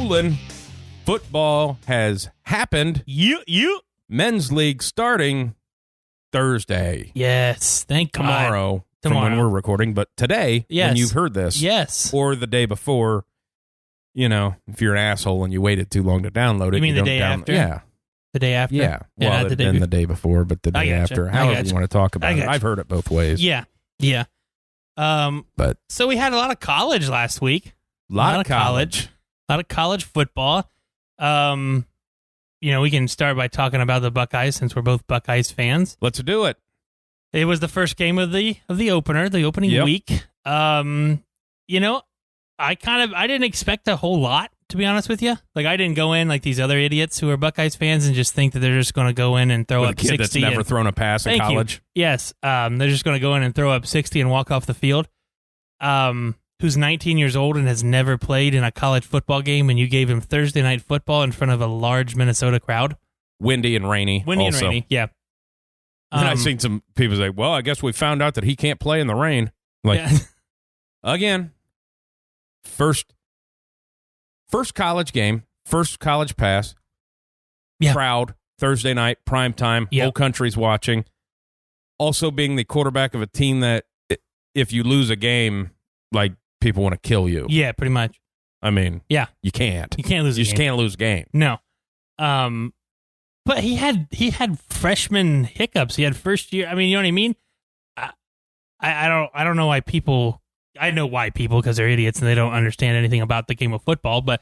rolling. Football has happened. You. Men's league starting Thursday. Yes, thank God. Tomorrow. From when we're recording, but today, when you've heard this. Yes. Or the day before, if you're an asshole and you waited too long to download it. You mean the day after? Yeah. The day after? Yeah. Well, the day before, but the day after. However you want to talk about it. I've heard it both ways. Yeah. But so we had a lot of college last week. A lot of college. A lot of college football. We can start by talking about the Buckeyes since we're both Buckeyes fans. Let's do it. It was the first game of the opener, the opening week. I didn't expect a whole lot, to be honest with you. Like, I didn't go in like these other idiots who are Buckeyes fans and just think that they're just going to go in and throw up 60. That's never thrown a pass in college. Yes, they're just going to go in and throw up 60 and walk off the field. Who's 19 years old and has never played in a college football game, and you gave him Thursday night football in front of a large Minnesota crowd. Windy and rainy. Yeah. And I've seen some people say, well, I guess we found out that he can't play in the rain. Again, first college game, first college pass, crowd, Thursday night, prime time, whole country's watching. Also being the quarterback of a team that if you lose a game, like, people want to kill you. Yeah, pretty much. I mean, you can't. You can't lose a game. You just can't lose a game. No. But he had freshman hiccups. He had first year. I mean, you know what I mean? I don't know why people. I know why people, because they're idiots and they don't understand anything about the game of football. But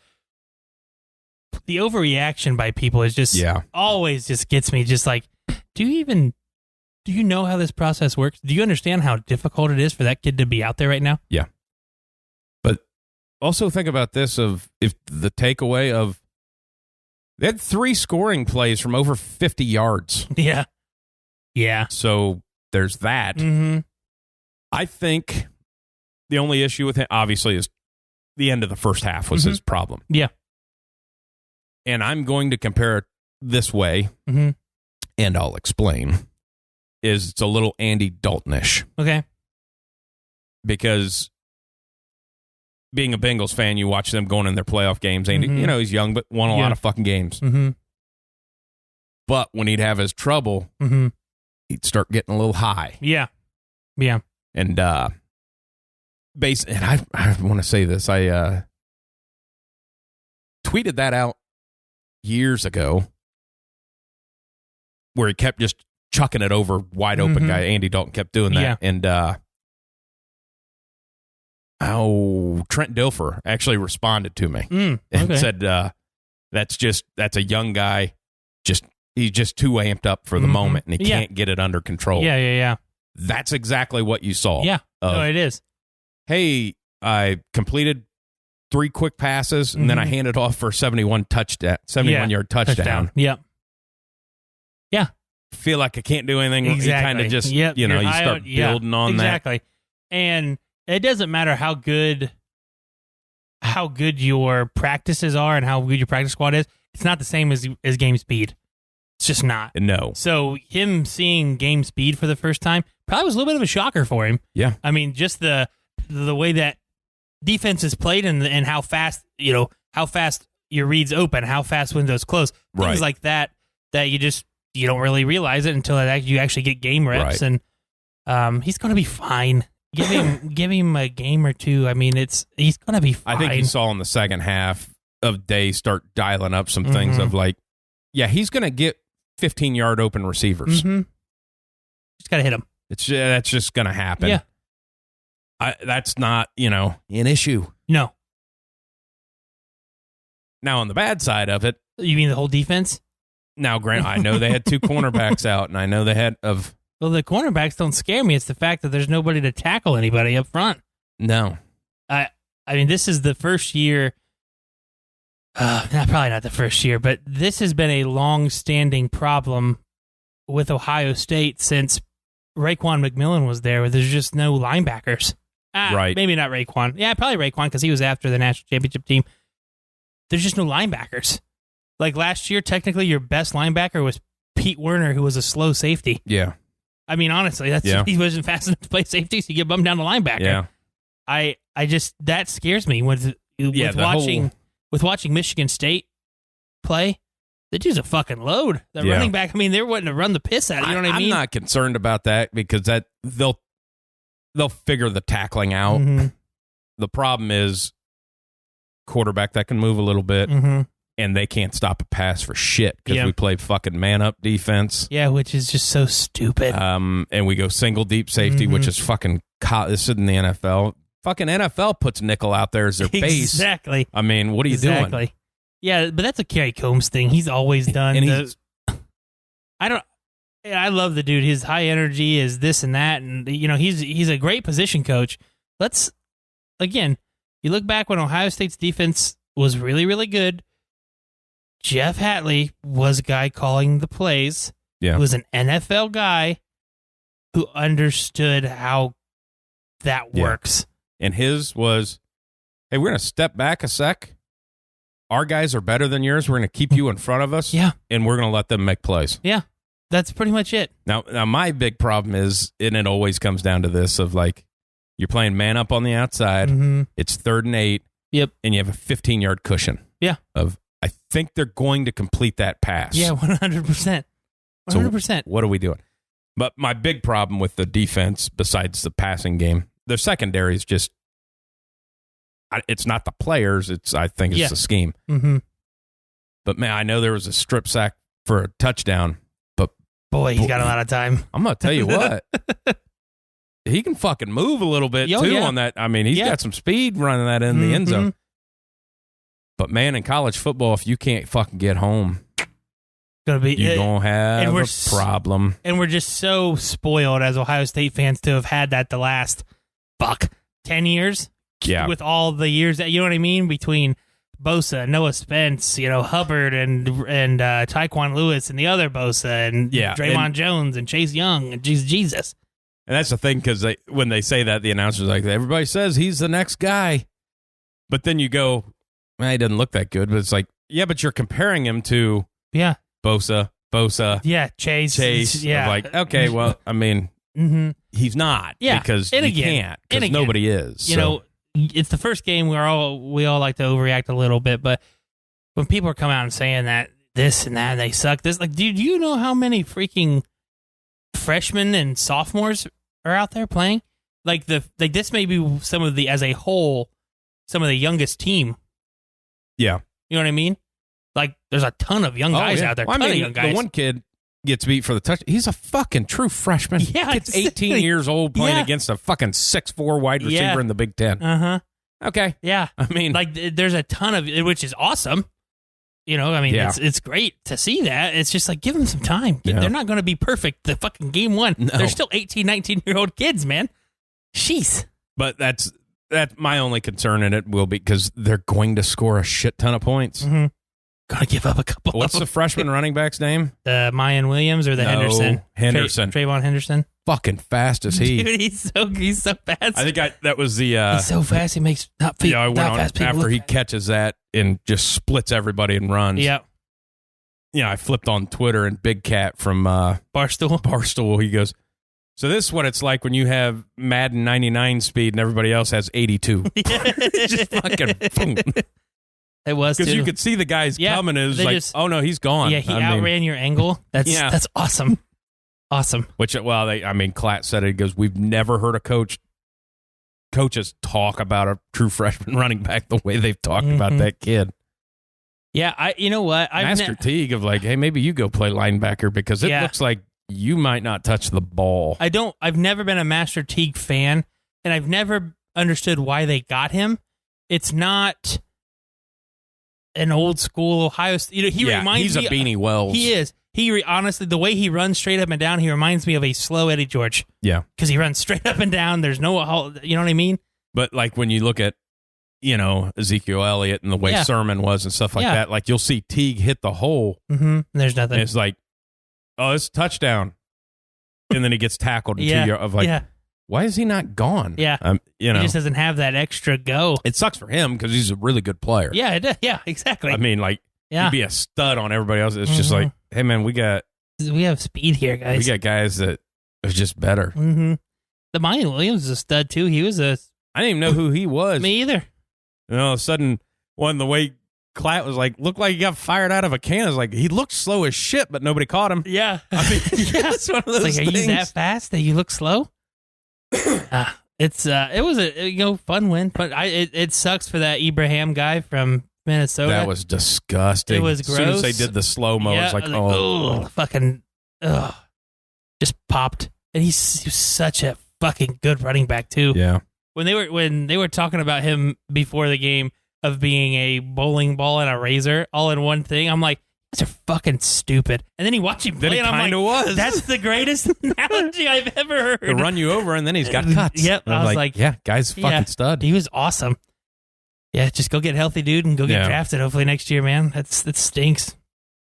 the overreaction by people is just always just gets me. Just like, do you know how this process works? Do you understand how difficult it is for that kid to be out there right now? Yeah. But also think about this: if the takeaway of. They had 3 scoring plays from over 50 yards. Yeah. Yeah. So there's that. Mm-hmm. I think the only issue with him, obviously, is the end of the first half was his problem. Yeah. And I'm going to compare it this way, and I'll explain, is it's a little Andy Dalton-ish. Okay. Because being a Bengals fan, you watch them going in their playoff games. Andy, he's young, but won a lot of fucking games. Mm-hmm. But when he'd have his trouble, he'd start getting a little high. Yeah. Yeah. And I want to say this. I tweeted that out years ago where he kept just chucking it over wide open guy. Andy Dalton kept doing that. Yeah. And Trent Dilfer actually responded to me and said, that's a young guy. He's just too amped up for the moment and he can't get it under control. Yeah. That's exactly what you saw. Yeah. It is. Hey, I completed 3 quick passes and then I handed off for a 71-yard touchdown. Yeah. Yeah. Feel like I can't do anything. Exactly. You kind of just, you start building on that. Exactly. And it doesn't matter how good your practices are and how good your practice squad is. It's not the same as game speed. It's just not. No. So him seeing game speed for the first time probably was a little bit of a shocker for him. Yeah. I mean, just the way that defense is played and how fast your reads open, how fast windows close, things like that you don't really realize it until you actually get game reps. And he's going to be fine. Give him a game or two. I mean, he's going to be fine. I think you saw in the second half of day start dialing up some things of like, he's going to get 15-yard open receivers. Just got to hit him. That's just going to happen. Yeah. That's not, an issue. No. Now, on the bad side of it. You mean the whole defense? Now, Grant, I know they had 2 cornerbacks out, and I know they had Well, the cornerbacks don't scare me. It's the fact that there's nobody to tackle anybody up front. No. I mean, this is the first year. Probably not the first year, but this has been a long-standing problem with Ohio State since Raekwon McMillan was there, where there's just no linebackers. Right. Maybe not Raekwon. Yeah, probably Raekwon because he was after the national championship team. There's just no linebackers. Like last year, technically, your best linebacker was Pete Werner, who was a slow safety. Yeah. I mean, honestly, he wasn't fast enough to play safety, so you get bumped down to linebacker. Yeah. I just, that scares me with with watching Michigan State play, the dude's a fucking load. The running back, I mean, they're wanting to run the piss out. You know what I mean? I'm not concerned about that because they'll figure the tackling out. Mm-hmm. The problem is quarterback that can move a little bit, and they can't stop a pass for shit because we play fucking man-up defense. Yeah, which is just so stupid. And we go single deep safety, which is fucking this isn't the NFL. Fucking NFL puts nickel out there as their base. Exactly. I mean, what are you doing? Yeah, but that's a Kerry Combs thing. He's always done. I love the dude. His high energy is this and that, and he's a great position coach. Again, you look back when Ohio State's defense was really, really good. Jeff Hatley was a guy calling the plays. Yeah. He was an NFL guy who understood how that works. And his was, hey, we're going to step back a sec. Our guys are better than yours. We're going to keep you in front of us. Yeah. And we're going to let them make plays. Yeah. That's pretty much it. Now my big problem is, and it always comes down to this, of like, you're playing man up on the outside. Mm-hmm. It's 3rd and 8. Yep. And you have a 15-yard cushion. Yeah. I think they're going to complete that pass. Yeah, 100%. 100%. So what are we doing? But my big problem with the defense, besides the passing game, the secondary is just, it's not the players. I think it's the scheme. Mm-hmm. But man, I know there was a strip sack for a touchdown, but boy, he's got a lot of time. I'm going to tell you what. He can fucking move a little bit too on that. I mean, he's got some speed running that in the end zone. But man, in college football, if you can't fucking get home, you're going to have a problem. And we're just so spoiled as Ohio State fans to have had that the last 10 years. Yeah. With all the years that, you know what I mean? Between Bosa, Noah Spence, Hubbard and Tyquan Lewis and the other Bosa and Draymond Jones and Chase Young and Jesus. And that's the thing, because when they say that, the announcer's like, everybody says he's the next guy. But then you go, he doesn't look that good. But it's like, yeah, but you're comparing him to Bosa. Yeah, Chase. Yeah. Like, okay, well, I mean, he's not. Yeah. Because you can't. Because nobody is. It's the first game we all like to overreact a little bit. But when people are coming out and saying that this and that, and they suck, this, like, dude, do you know how many freaking freshmen and sophomores are out there playing? Like this may be some of the youngest team. Yeah. You know what I mean? Like, there's a ton of young guys out there. Well, the one kid gets beat for the touch. He's a fucking true freshman. Yeah. He's 18 years old playing against a fucking 6'4" wide receiver in the Big Ten. Uh-huh. Okay. Yeah. I mean, like, there's a ton of, which is awesome. It's great to see that. It's just like, give them some time. They're not going to be perfect the fucking game one. No. They're still 18, 19-year-old kids, man. Jeez. But that's my only concern in it will be because they're going to score a shit ton of points. Mm-hmm. Gonna give up a couple. What's the freshman running back's name? The Mayan Williams or the Henderson? Henderson. Trayvon Henderson. Fucking fast as he. Dude, he's so fast. I think that was the. He's so fast. He makes not feet. I went on after he catches that and just splits everybody and runs. Yeah. I flipped on Twitter and Big Cat from Barstool. He goes, so this is what it's like when you have Madden 99 speed and everybody else has 82. Just fucking boom. It was because you could see the guys coming. It was like, oh no, he's gone. Yeah, he outran your angle. That's awesome. Awesome. Which, Klatt said it. He goes, we've never heard a coaches talk about a true freshman running back the way they've talked about that kid. Yeah, you know what? Master Teague of like, hey, maybe you go play linebacker because it looks like you might not touch the ball. I've never been a Master Teague fan, and I've never understood why they got him. It's not an old school Ohio State. He reminds me. He's a Beanie Wells. He is. Honestly, the way he runs straight up and down, he reminds me of a slow Eddie George. Yeah. Because he runs straight up and down. There's no, you know what I mean? But like when you look at, Ezekiel Elliott and the way Sermon was and stuff like that, like you'll see Teague hit the hole. Mm-hmm. There's nothing. And it's like, oh, it's a touchdown. And then he gets tackled in 2 yards of like, why is he not gone? Yeah. He just doesn't have that extra go. It sucks for him because he's a really good player. Yeah, it does. Yeah, exactly. I mean, like, he'd be a stud on everybody else. It's just like, hey, man, we have speed here, guys. We got guys that are just better. Mm-hmm. The Mayan Williams is a stud, too. I didn't even know who he was. Me either. And all of a sudden, the way Klatt was like, looked like he got fired out of a can. It's like, he looked slow as shit, but nobody caught him. Yeah. I mean, it's one of those It's like, things. are you that fast that you look slow? It was a fun win, but it sucks for that Ibrahim guy from Minnesota. That was disgusting. It was gross. As soon as they did the slow-mo, yeah, it's like, oh. Just popped. And he's such a fucking good running back too. Yeah. When they were talking about him before the game of being a bowling ball and a razor all in one thing, I'm like, these are fucking stupid. And then you watch him play, and I'm like, was. that's the greatest analogy I've ever heard. To run you over, and then he's got cuts. Yep. I was like, yeah, guy's fucking stud. He was awesome. Yeah, just go get healthy, dude, and go get drafted hopefully next year, man. That stinks.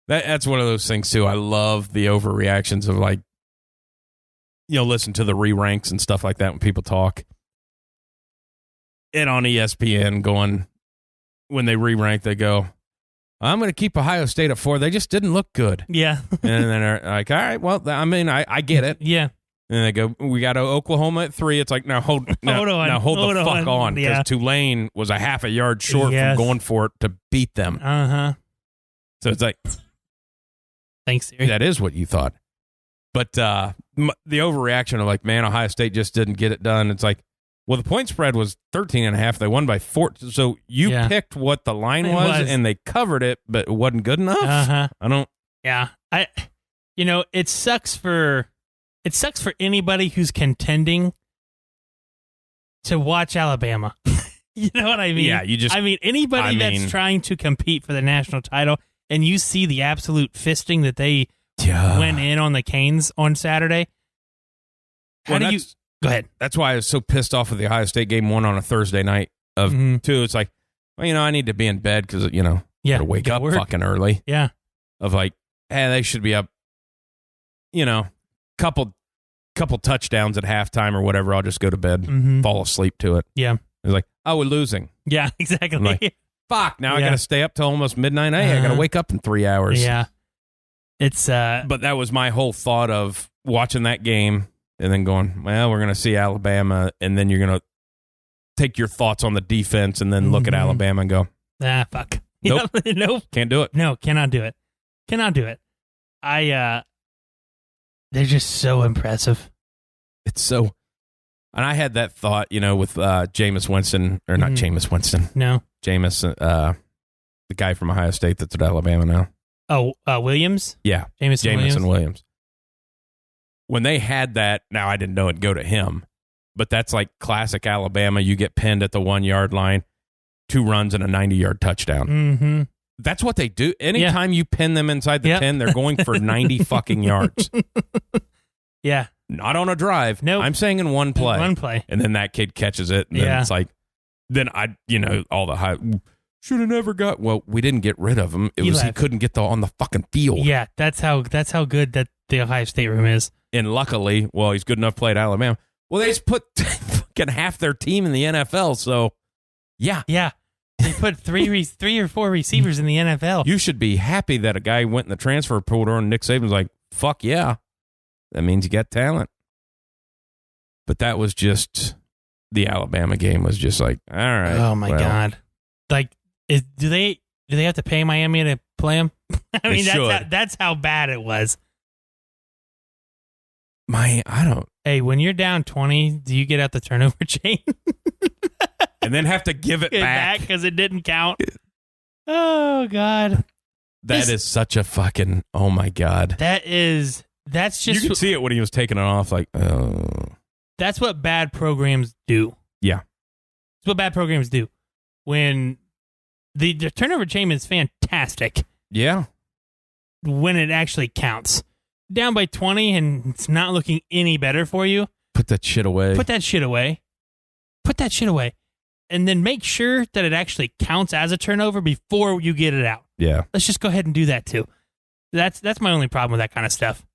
That's one of those things, too. I love the overreactions of, like, listen to the re-ranks and stuff like that when people talk. And on ESPN going, when they re-rank, they go, I'm going to keep Ohio State at 4. They just didn't look good. Yeah. And then they're like, all right, well, I mean, I get it. Yeah. And they go, we got Oklahoma at 3. It's like, now hold the fuck on. Because Tulane was a half a yard short from going for it to beat them. Uh-huh. So it's like, thanks, Siri. That is what you thought. But the overreaction of like, man, Ohio State just didn't get it done. It's like, well, the point spread was 13.5. They won by 4. So you picked what the line was, and they covered it, but it wasn't good enough. Uh-huh. I don't. Yeah, it sucks for anybody who's contending to watch Alabama. You know what I mean? Yeah, anybody that's trying to compete for the national title, and you see the absolute fisting that they went in on the Canes on Saturday. How do you? Go ahead. That's why I was so pissed off with the Ohio State game 1 on a Thursday night of 2. It's like, well, I need to be in bed because, gotta wake up fucking early. Yeah. Of like, hey, they should be up, couple touchdowns at halftime or whatever. I'll just go to bed, fall asleep to it. Yeah. It's like, oh, we're losing. Yeah, exactly. I'm like, fuck, now I got to stay up till almost midnight. Hey, I got to wake up in 3 hours. Yeah. It's But that was my whole thought of watching that game. And then going, well, we're going to see Alabama, and then you're going to take your thoughts on the defense and then look at Alabama and go, fuck. Nope. Nope. Can't do it. No, cannot do it. Cannot do it. They're just so impressive. It's so, and I had that thought, with Jameis Winston, or not Jameis Winston. No. Jameis, the guy from Ohio State that's at Alabama now. Oh, Williams? Yeah. Jameson Williams. When they had that, now I didn't know it'd go to him, but that's like classic Alabama. You get pinned at the 1 yard line, 2 runs and a 90-yard touchdown. Mm-hmm. That's what they do. Anytime you pin them inside the 10, they're going for 90 fucking yards. Yeah. Not on a drive. No. I'm saying in one play. One play. And then that kid catches it. And then it's like, then all the high. Should have never got. Well, we didn't get rid of him. He couldn't get on the fucking field. Yeah, that's how good that the Ohio State room is. And luckily, he's good enough to play at Alabama. Well, they just put fucking half their team in the NFL. So, yeah. They put 3 or 4 receivers in the NFL. You should be happy that a guy went in the transfer portal and Nick Saban's like, fuck yeah. That means you got talent. But that was just, the Alabama game was just like, all right. Oh, my God. Like, do they have to pay Miami to play him? I mean, that's how bad it was. I don't. Hey, when you're down 20, do you get out the turnover chain? And then have to give it back because it didn't count? Oh, God. That is such a fucking, oh, my God. That's just. You could see it when he was taking it off, like, oh. That's what bad programs do. Yeah. That's what bad programs do. When the turnover chain is fantastic. Yeah. When it actually counts. Down by 20 and it's not looking any better for you. Put that shit away. Put that shit away. And then make sure that it actually counts as a turnover before you get it out. Yeah. Let's just go ahead and do that too. That's my only problem with that kind of stuff.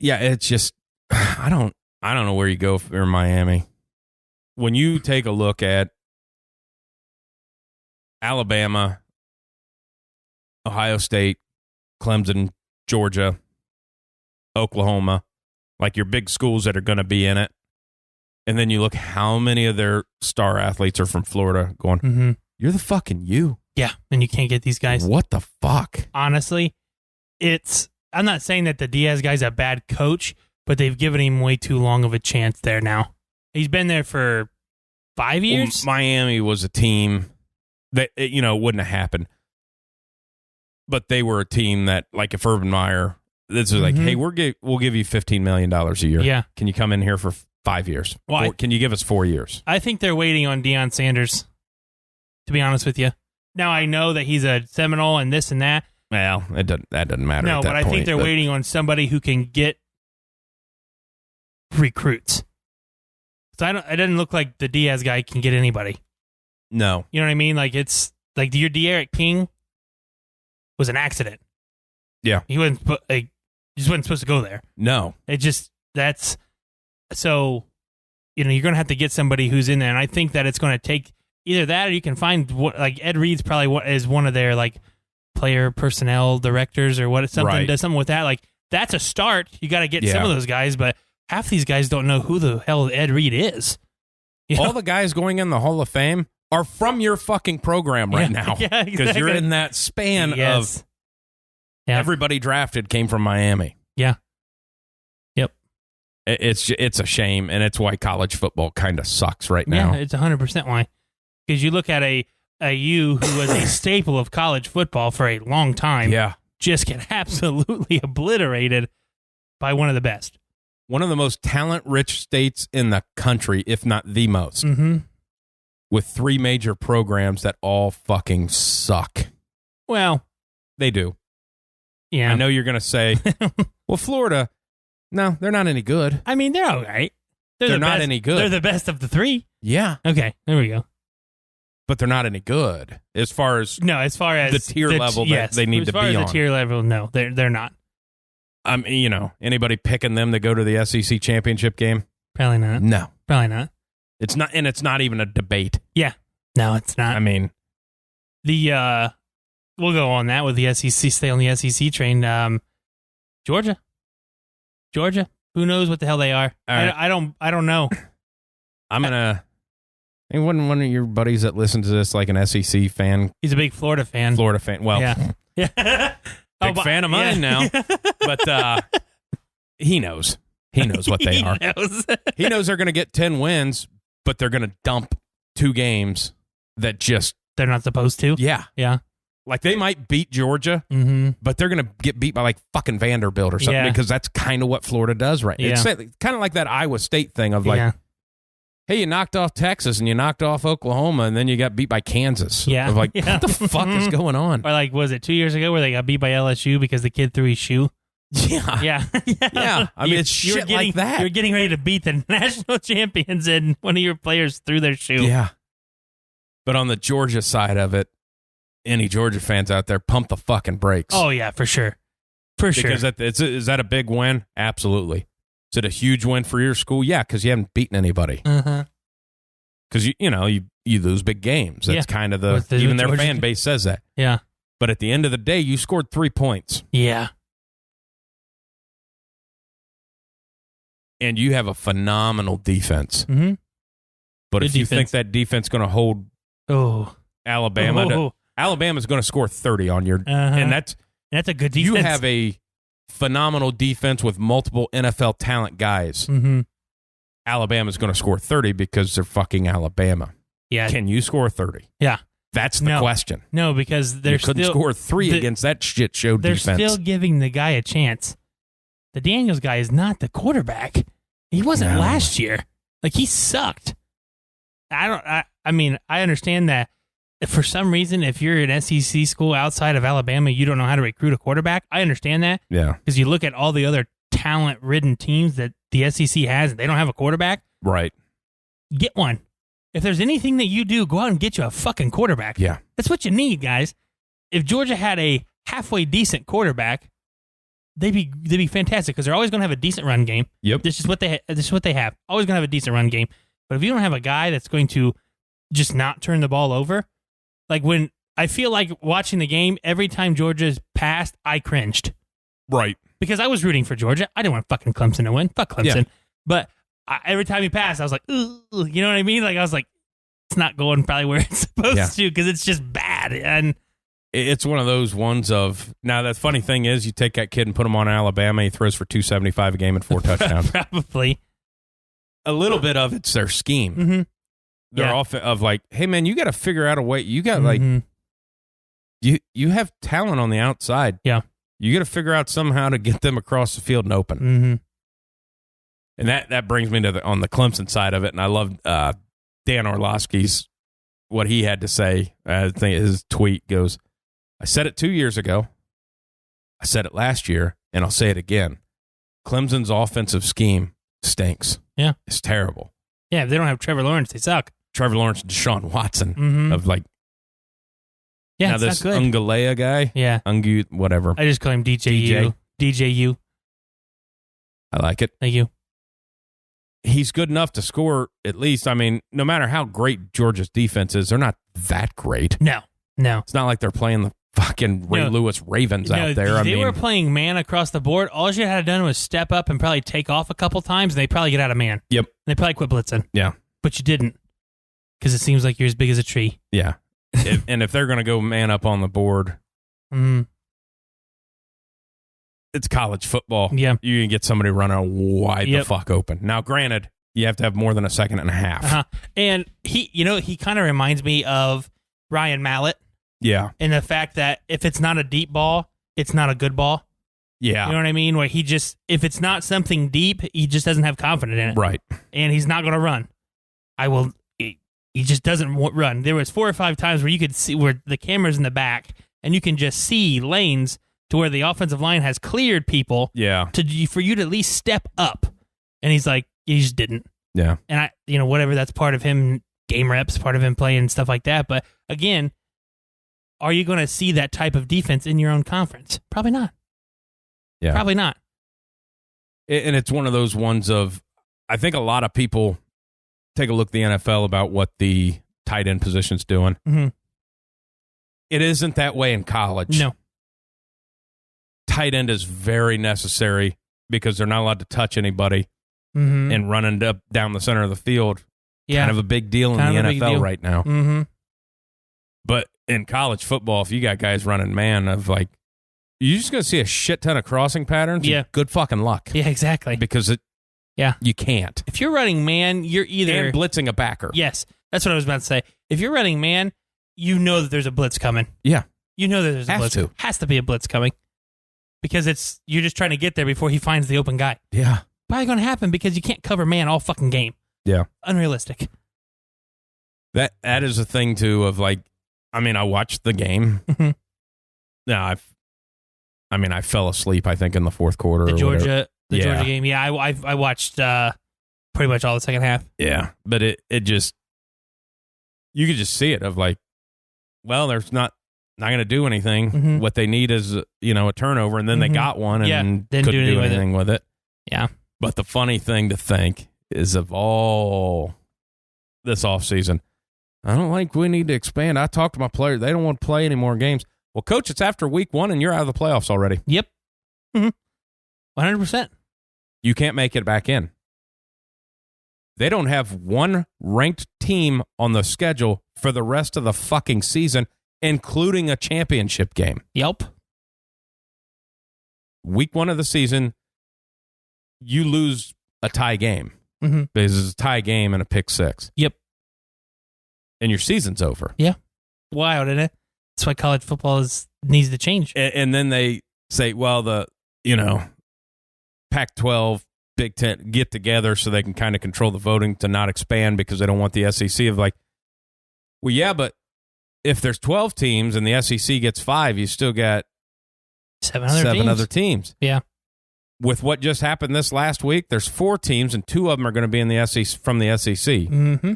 Yeah, it's just I don't know where you go if you're in Miami. When you take a look at Alabama, Ohio State, Clemson, Georgia, Oklahoma, like your big schools that are going to be in it. And then you look how many of their star athletes are from Florida going, you're the fucking you. Yeah, and you can't get these guys. What the fuck? Honestly, I'm not saying that the Diaz guy's a bad coach, but they've given him way too long of a chance there now. He's been there for 5 years. Well, Miami was a team that, wouldn't have happened. But they were a team that, like, if Urban Meyer, this was like, hey, we'll give you $15 million a year. Yeah. Can you come in here for 5 years? Well, can you give us 4 years? I think they're waiting on Deion Sanders, to be honest with you. Now, I know that he's a Seminole and this and that. Well, that doesn't matter. No, at that but I point, think they're waiting on somebody who can get recruits. So it doesn't look like the Diaz guy can get anybody. No. You know what I mean? Like, it's like your De'Aaron King was an accident. Yeah. He wasn't supposed to go there. No. So, you're going to have to get somebody who's in there. And I think that it's going to take either that or you can find Ed Reed's probably is one of their like player personnel directors or does something with that. Like, that's a start. You got to get some of those guys, but half these guys don't know who the hell Ed Reed is. All the guys going in the Hall of Fame are from your fucking program right now. Yeah, because you're in that span of everybody drafted came from Miami. Yeah. Yep. It's a shame, and it's why college football kind of sucks right now. Yeah, it's 100% why. Because you look at a U who was a staple of college football for a long time. Yeah. Just get absolutely obliterated by one of the best. One of the most talent-rich states in the country, if not the most. Mm-hmm. With 3 major programs that all fucking suck. Well, they do. Yeah. I know you're going to say, well, Florida, no, they're not any good. I mean, they're all right. They're not any good. They're the best of the 3. Yeah. Okay, there we go. But they're not any good as far as the tier level that they need to be on. As far as the tier level, no, they're not. Anybody picking them to go to the SEC championship game? Probably not. No. Probably not. It's not, and it's not even a debate. Yeah. No, it's not. I mean, we'll go on that with the SEC. Stay on the SEC train. Georgia. Who knows what the hell they are? Right. I don't know. I'm gonna. I think one of your buddies that listens to this, like an SEC fan. He's a big Florida fan. Well, yeah. Big fan of mine now. But he knows. He knows what they are. He knows they're going to get 10 wins, but they're going to dump 2 games that just they're not supposed to. Yeah. Yeah. Like they might beat Georgia, but they're going to get beat by like fucking Vanderbilt or something because that's kind of what Florida does right now. It's kind of like that Iowa State thing of like, hey, you knocked off Texas and you knocked off Oklahoma and then you got beat by Kansas. Yeah. Of like, what the fuck is going on? Or like, was it 2 years ago where they got beat by LSU because the kid threw his shoe? Yeah. Yeah. I mean, it's shit like that. You're getting ready to beat the national champions and one of your players threw their shoe. Yeah. But on the Georgia side of it, any Georgia fans out there, pump the fucking brakes. Oh, yeah, for sure. Because is that a big win? Absolutely. Is it a huge win for your school? Yeah, because you haven't beaten anybody. Because, you lose big games. That's kind of even their fan base says that. Yeah. But at the end of the day, you scored 3 points. Yeah. And you have a phenomenal defense. Mm-hmm. But if you think that defense is going to hold Alabama, Alabama's going to score 30 on your... And that's a good defense. You have a phenomenal defense with multiple NFL talent guys. Mm-hmm. Alabama's going to score 30 because they're fucking Alabama. Yeah. Can you score 30? Yeah. That's the question. No, because they're couldn't score 3 against that shit show defense. They're still giving the guy a chance. The Daniels guy is not the quarterback. He wasn't last year. Like, he sucked. I mean, I understand that for some reason, if you're an SEC school outside of Alabama, you don't know how to recruit a quarterback. I understand that. Yeah. Because you look at all the other talent-ridden teams that the SEC has, and they don't have a quarterback. Right. Get one. If there's anything that you do, go out and get you a fucking quarterback. Yeah. That's what you need, guys. If Georgia had a halfway decent quarterback, they'd be fantastic because they're always going to have a decent run game. Yep. This is what they have. Always going to have a decent run game. But if you don't have a guy that's going to just not turn the ball over, like when I feel like watching the game, every time Georgia's passed, I cringed. Right. Because I was rooting for Georgia. I didn't want fucking Clemson to win. Fuck Clemson. Yeah. But every time he passed, I was like, ooh, you know what I mean? Like I was like, it's not going probably where it's supposed to because it's just bad. And it's one of those ones of, now the funny thing is you take that kid and put him on Alabama, he throws for 275 a game and 4 touchdowns. Probably. A little bit of it's their scheme. Mm-hmm. They're off of like, hey man, you got to figure out a way. You got like, you have talent on the outside. Yeah. You got to figure out somehow to get them across the field and open. Mm-hmm. And that brings me to on the Clemson side of it. And I love Dan Orlovsky's, what he had to say. I think his tweet goes, I said it 2 years ago. I said it last year, and I'll say it again. Clemson's offensive scheme stinks. Yeah. It's terrible. Yeah, if they don't have Trevor Lawrence, they suck. Trevor Lawrence and Deshaun Watson of like, yeah, now this Ungalea guy, whatever. I just call him DJU. DJU. I like it. Thank you. He's good enough to score at least. I mean, no matter how great Georgia's defense is, they're not that great. No. It's not like they're playing the fucking Ray Lewis Ravens out there. They were playing man across the board. All you had done was step up and probably take off a couple times, and they probably get out of man. Yep. And they probably quit blitzing. Yeah. But you didn't, because it seems like you're as big as a tree. Yeah. And if they're going to go man up on the board, it's college football. Yeah. You can get somebody running wide the fuck open. Now, granted, you have to have more than a second and a half. Uh-huh. And he kind of reminds me of Ryan Mallett. Yeah. In the fact that if it's not a deep ball, it's not a good ball. Yeah. You know what I mean? Where if it's not something deep, he just doesn't have confidence in it. Right. And he's not going to run. He just doesn't run. There was 4 or 5 times where you could see where the camera's in the back and you can just see lanes to where the offensive line has cleared people. Yeah. For you to at least step up. And he's like, he just didn't. Yeah. And whatever, that's part of him, game reps, part of him playing stuff like that. But again, are you going to see that type of defense in your own conference? Probably not. Yeah. Probably not. And it's one of those ones of, I think a lot of people take a look at the NFL about what the tight end position's doing. Mm-hmm. It isn't that way in college. No. Tight end is very necessary because they're not allowed to touch anybody and running up down the center of the field. Yeah. Kind of a big deal in the NFL right now. Mm-hmm. But in college football, if you got guys running man of like, you're just going to see a shit ton of crossing patterns. Yeah. Good fucking luck. Yeah, exactly. Because you can't. If you're running man, you're either... And blitzing a backer. Yes. That's what I was about to say. If you're running man, you know that there's a blitz coming. Yeah. You know that there's a blitz. Has to be a blitz coming. Because you're just trying to get there before he finds the open guy. Yeah. Probably going to happen because you can't cover man all fucking game. Yeah. Unrealistic. That is a thing, too, of like, I mean, I watched the game. Mm-hmm. Now, I fell asleep, I think, in the fourth quarter. The Georgia Georgia game. Yeah, I watched pretty much all the second half. Yeah, but it just, you could just see it of like, well, there's not going to do anything. Mm-hmm. What they need is, a turnover, and then they got one and didn't couldn't do anything with it. Yeah. But the funny thing to think is of all this offseason, I don't think we need to expand. I talked to my players. They don't want to play any more games. Well, Coach, it's after week 1 and you're out of the playoffs already. Yep. 100%. You can't make it back in. They don't have one ranked team on the schedule for the rest of the fucking season, including a championship game. Yep. Week 1 of the season, you lose a tie game. Mm-hmm. Because it's a tie game and a pick 6. Yep. And your season's over. Yeah. Wild, isn't it? That's why college football needs to change. And then they say, well, the Pac-12, Big Ten get together so they can kind of control the voting to not expand because they don't want the SEC of like, well, yeah, but if there's 12 teams and the SEC gets 5, you still got seven other teams. Yeah. With what just happened this last week, there's 4 teams and 2 of them are going to be in the SEC from the SEC. Mm-hmm.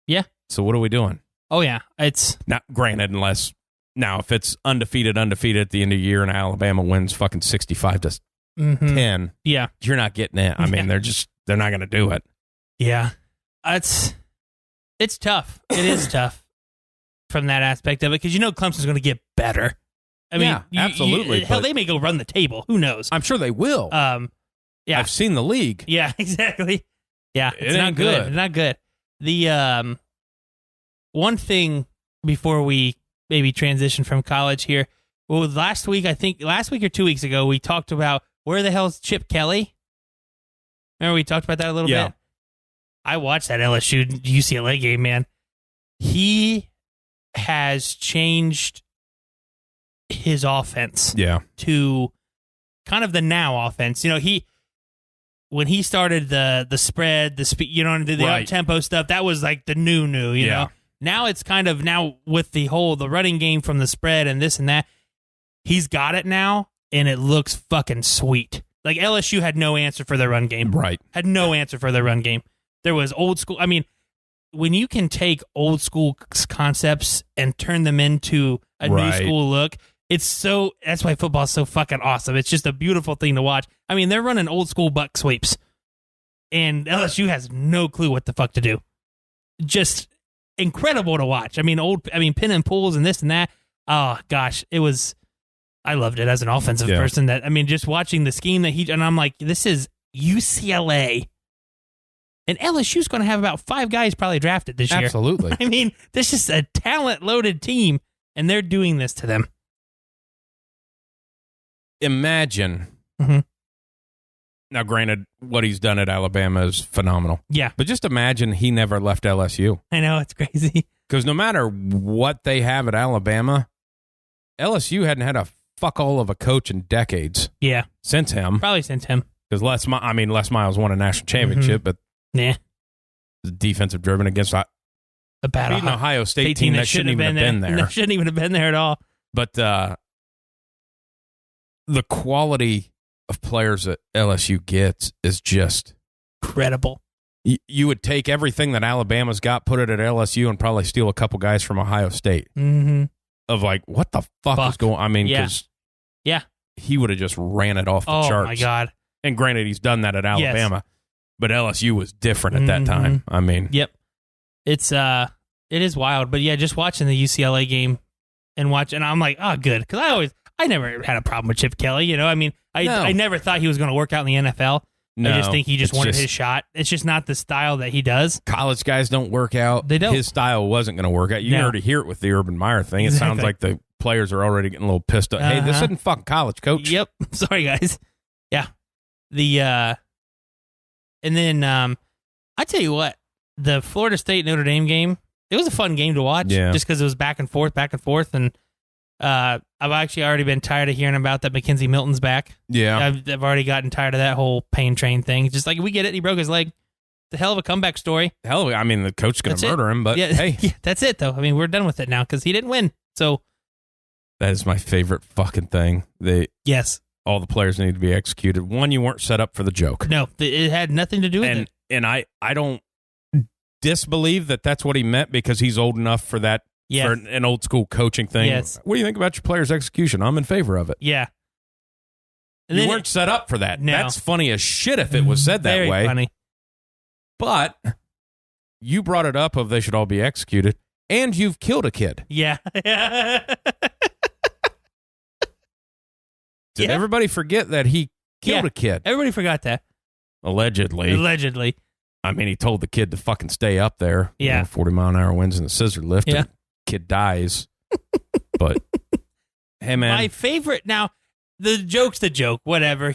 Yeah. So what are we doing? Oh, yeah. It's not granted, unless now if it's undefeated at the end of the year and Alabama wins fucking 65-10. Yeah. You're not getting it. I mean, they're not going to do it. Yeah. It's tough. It is tough from that aspect of it because Clemson's going to get better. I mean, absolutely. Hell, they may go run the table. Who knows? I'm sure they will. Yeah. I've seen the league. Yeah, exactly. Yeah, It ain't good. It's not good. The one thing before we maybe transition from college here. Well, last week or 2 weeks ago, we talked about where the hell's Chip Kelly? Remember we talked about that a little bit? I watched that LSU UCLA game, man. He has changed his offense to kind of the now offense. You know, when he started the spread, the speed, you know, the up-tempo stuff, that was like the new, you know. Now it's kind of with the running game from the spread and this and that, he's got it now, and it looks fucking sweet. Like LSU had no answer for their run game. Right. Had no answer for their run game. There was old school. I mean, when you can take old school concepts and turn them into a new school look, that's why football is so fucking awesome. It's just a beautiful thing to watch. I mean, they're running old school buck sweeps, and LSU has no clue what the fuck to do. Just incredible to watch. I mean, pin and pulls and this and that. Oh gosh, I loved it as an offensive person. Just watching the scheme and I'm like, this is UCLA. And LSU's going to have about 5 guys probably drafted this year. Absolutely. I mean, this is a talent-loaded team, and they're doing this to them. Imagine. Mm-hmm. Now, granted, what he's done at Alabama is phenomenal. Yeah. But just imagine he never left LSU. I know, it's crazy. Because no matter what they have at Alabama, LSU hadn't had a fuck all of a coach in decades. Yeah. Since him. Probably since him. Because Les Miles won a national championship, but the defensive driven against beating Ohio State team that shouldn't even have been there. That shouldn't even have been there at all. But the quality of players that LSU gets is just incredible. You would take everything that Alabama's got, put it at LSU, and probably steal a couple guys from Ohio State. Mm-hmm. Of like, what the fuck is going on? I mean, because he would have just ran it off the charts. Oh, my God. And granted, he's done that at Alabama, but LSU was different at that time. I mean. Yep. It is wild. But, yeah, just watching the UCLA game and I'm like, oh, good. Because I never had a problem with Chip Kelly, you know? I mean, I never thought he was going to work out in the NFL. No, I just think he just wanted his shot. It's just not the style that he does. College guys don't work out. They don't. His style wasn't going to work out. You already hear it with the Urban Meyer thing. It sounds like the players are already getting a little pissed off. Hey, this isn't fucking college, coach. Yep. Sorry, guys. Yeah. And then I tell you what, the Florida State Notre Dame game, it was a fun game to watch. Yeah. Just because it was back and forth, and I've actually already been tired of hearing about that Mackenzie Milton's back. Yeah. I've already gotten tired of that whole pain train thing. Just like, we get it. He broke his leg. It's a hell of a comeback story. I mean, the coach's going to murder him, but hey. Yeah, that's it, though. I mean, we're done with it now because he didn't win. So that is my favorite fucking thing. Yes. All the players need to be executed. One, you weren't set up for the joke. No, it had nothing to do with it. And I don't disbelieve that that's what he meant because he's old enough for that. Yeah. For an old school coaching thing. Yes. What do you think about your players' execution? I'm in favor of it. Yeah. And you weren't set up for that. No. That's funny as shit if it was said that Very way. Funny. But you brought it up of they should all be executed, and you've killed a kid. Yeah. Did everybody forget that he killed a kid? Everybody forgot that. Allegedly. I mean, he told the kid to fucking stay up there. Yeah. 40-mile-an-hour winds in the scissor lift. Yeah. And kid dies. But, hey, man. My favorite, now, the joke's the joke. Whatever.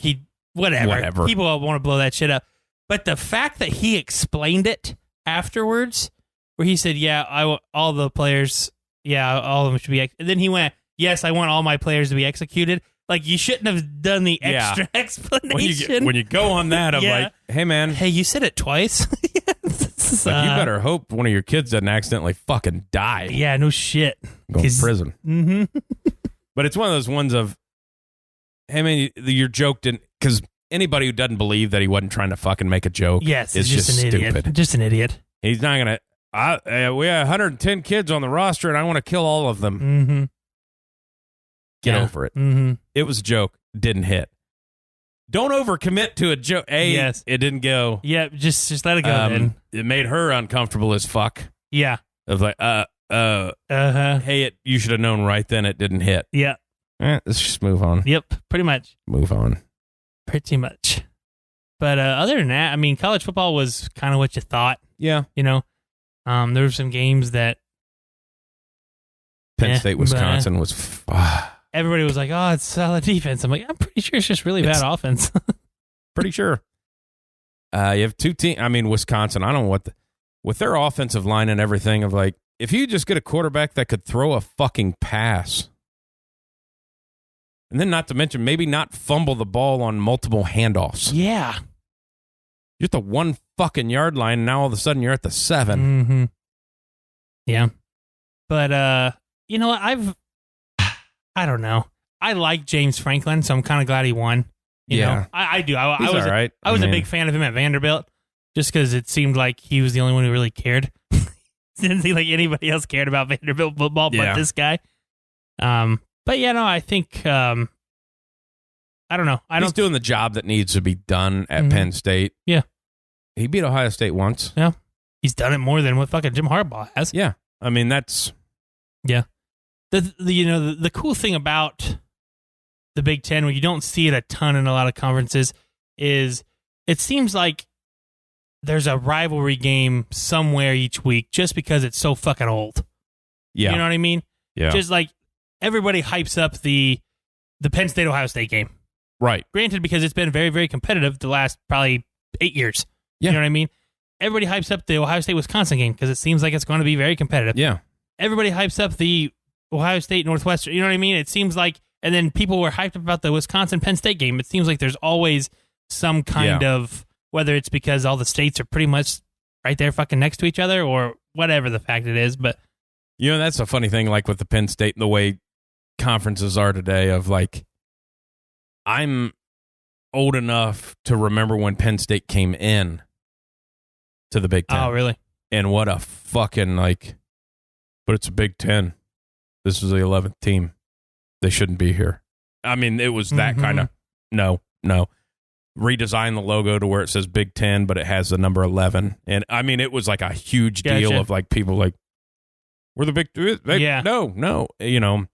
Whatever. People all want to blow that shit up. But the fact that he explained it afterwards, where he said, all the players, all of them should be, and then he went, yes, I want all my players to be executed. Like, you shouldn't have done the extra explanation. When you go on that, I'm like, hey, man. Hey, you said it twice. You better hope one of your kids doesn't accidentally fucking die. Yeah, no shit. Go to prison. Mm-hmm. But it's one of those ones of, hey, man, your joke didn't, because anybody who doesn't believe that he wasn't trying to fucking make a joke is just an stupid. Idiot. Just an idiot. He's not going to, we have 110 kids on the roster, and I want to kill all of them. Mm-hmm. Get over it. Mm-hmm. It was a joke. Didn't hit. Don't overcommit to a joke. It didn't go. Yeah, just let it go then. It made her uncomfortable as fuck. Yeah. It was like, hey, you should have known right then it didn't hit. Yeah. Let's just move on. Yep, pretty much. Move on. Pretty much. But other than that, I mean, college football was kind of what you thought. Yeah. You know, There were some games that Penn State, Wisconsin was. Everybody was like, "Oh, it's solid defense." I'm like, I'm pretty sure it's just really bad offense. Pretty sure. You have two teams. I mean, Wisconsin. I don't know what with their offensive line and everything. Of like, if you just get a quarterback that could throw a fucking pass, and then not to mention maybe not fumble the ball on multiple handoffs. Yeah, you're at the 1 fucking yard line, and now all of a sudden you're at the 7. Mm-hmm. Yeah, but you know what? I don't know. I like James Franklin, so I'm kind of glad he won. You know, I do. I was all right. I was a big fan of him at Vanderbilt, just because it seemed like he was the only one who really cared. Didn't seem like anybody else cared about Vanderbilt football but this guy. But yeah, no, I think I don't know. He's doing the job that needs to be done at Penn State. Yeah, he beat Ohio State once. Yeah, he's done it more than what fucking Jim Harbaugh has. Yeah, I mean that's the cool thing about the Big Ten, where you don't see it a ton in a lot of conferences, is it seems like there's a rivalry game somewhere each week just because it's so fucking old. Yeah. You know what I mean? Yeah. Just like everybody hypes up the Penn State-Ohio State game. Right. Granted, because it's been very, very competitive the last probably 8 years. Yeah. You know what I mean? Everybody hypes up the Ohio State-Wisconsin game because it seems like it's going to be very competitive. Yeah. Everybody hypes up the Ohio State-Northwestern. You know what I mean? It seems like, and then people were hyped up about the Wisconsin-Penn State game. It seems like there's always some kind of, whether it's because all the states are pretty much right there fucking next to each other or whatever the fact it is. But you know, that's a funny thing, like with the Penn State and the way conferences are today, of like, I'm old enough to remember when Penn State came in to the Big Ten. Oh, really? And what a fucking, like, but it's a Big Ten. This is the 11th team. They shouldn't be here. I mean, it was that kind of, no. Redesign the logo to where it says Big Ten, but it has the number 11. And I mean, it was like a huge deal of like people like, we're the Big Ten. No. You know,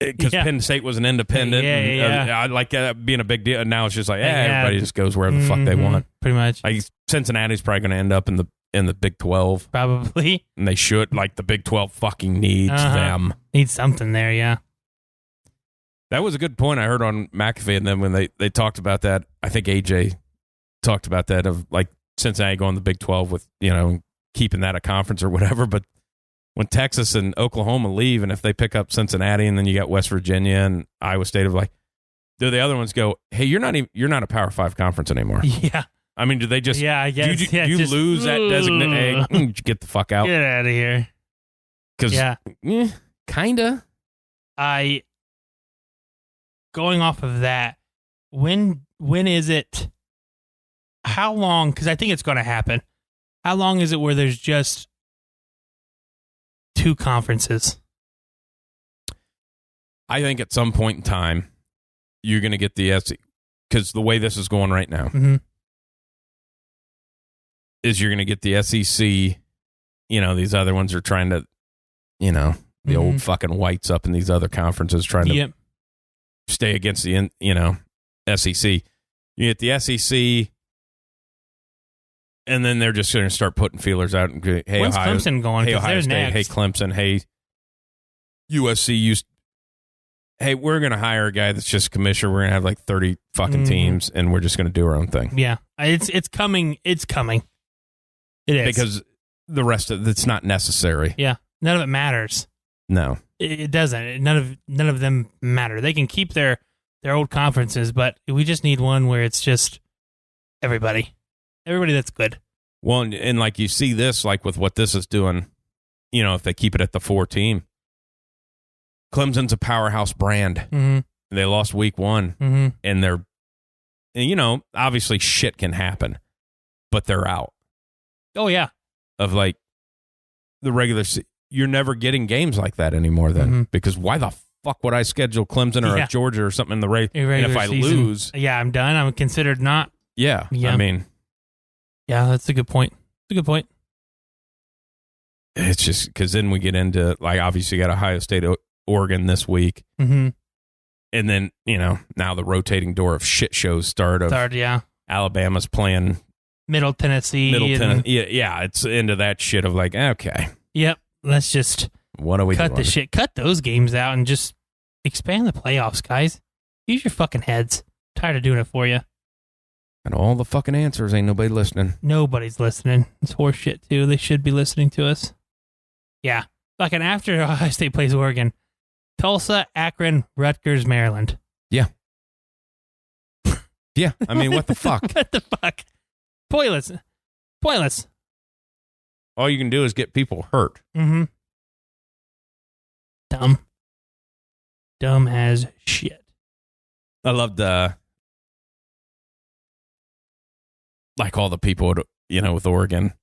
because Penn State was an independent. I like that being a big deal. And now it's just like, everybody just goes wherever the fuck they want. Pretty much. Like Cincinnati's probably going to end up in the Big 12. Probably. And they should. Like the Big 12 fucking needs them. Needs something there, yeah. That was a good point I heard on McAfee and them when they talked about that. I think AJ talked about that, of like Cincinnati going to the Big 12 with, you know, keeping that a conference or whatever. But when Texas and Oklahoma leave, and if they pick up Cincinnati, and then you got West Virginia and Iowa State, of like, do the other ones go, hey, you're not a Power 5 conference anymore? Yeah. I mean, do they just? Yeah, I guess. Do you lose that designated? Hey, get the fuck out. Get out of here. Because kinda. Going off of that, when is it? How long? Because I think it's going to happen. How long is it where there's just 2 conferences? I think at some point in time, you're going to get the SEC, because the way this is going right now is you're going to get the SEC. You know, these other ones are trying to, you know, the old fucking whites up in these other conferences trying to stay against the, you know, SEC. You get the SEC, and then they're just going to start putting feelers out. And hey, when's Clemson going? Hey, Ohio State. Next. Hey, Clemson. Hey, USC. Hey, we're going to hire a guy that's just commissioner. We're going to have like 30 fucking teams, and we're just going to do our own thing. Yeah, it's coming. It's coming. It is, because the rest of it's not necessary. Yeah, none of it matters. No. It doesn't. None of them matter. They can keep their old conferences, but we just need one where it's just everybody that's good. Well, and like you see this, like with what this is doing, you know, if they keep it at the 4 team, Clemson's a powerhouse brand. They lost week 1, and they're, and, you know, obviously shit can happen, but they're out. Oh yeah, of like the regular. You're never getting games like that anymore then, because why the fuck would I schedule Clemson or a Georgia or something in the race? And if I lose, I'm done. I'm considered not. Yeah. I mean, yeah, that's a good point. It's a good point. It's just because then we get into, like, obviously you got Ohio State, Oregon this week. And then, you know, now the rotating door of shit shows start. Alabama's playing Middle Tennessee. Yeah, it's into that shit of like, okay. Yep. Let's just what are we cut doing? the shit. Cut those games out and just expand the playoffs, guys. Use your fucking heads. Tired of doing it for you. And all the fucking answers, ain't nobody listening. Nobody's listening. It's horseshit, too. They should be listening to us. Yeah. Fucking after Ohio State plays Oregon, Tulsa, Akron, Rutgers, Maryland. Yeah. Yeah. I mean, what the fuck? What the fuck? Pointless. All you can do is get people hurt. Mm-hmm. Dumb as shit. I loved like all the people, with Oregon.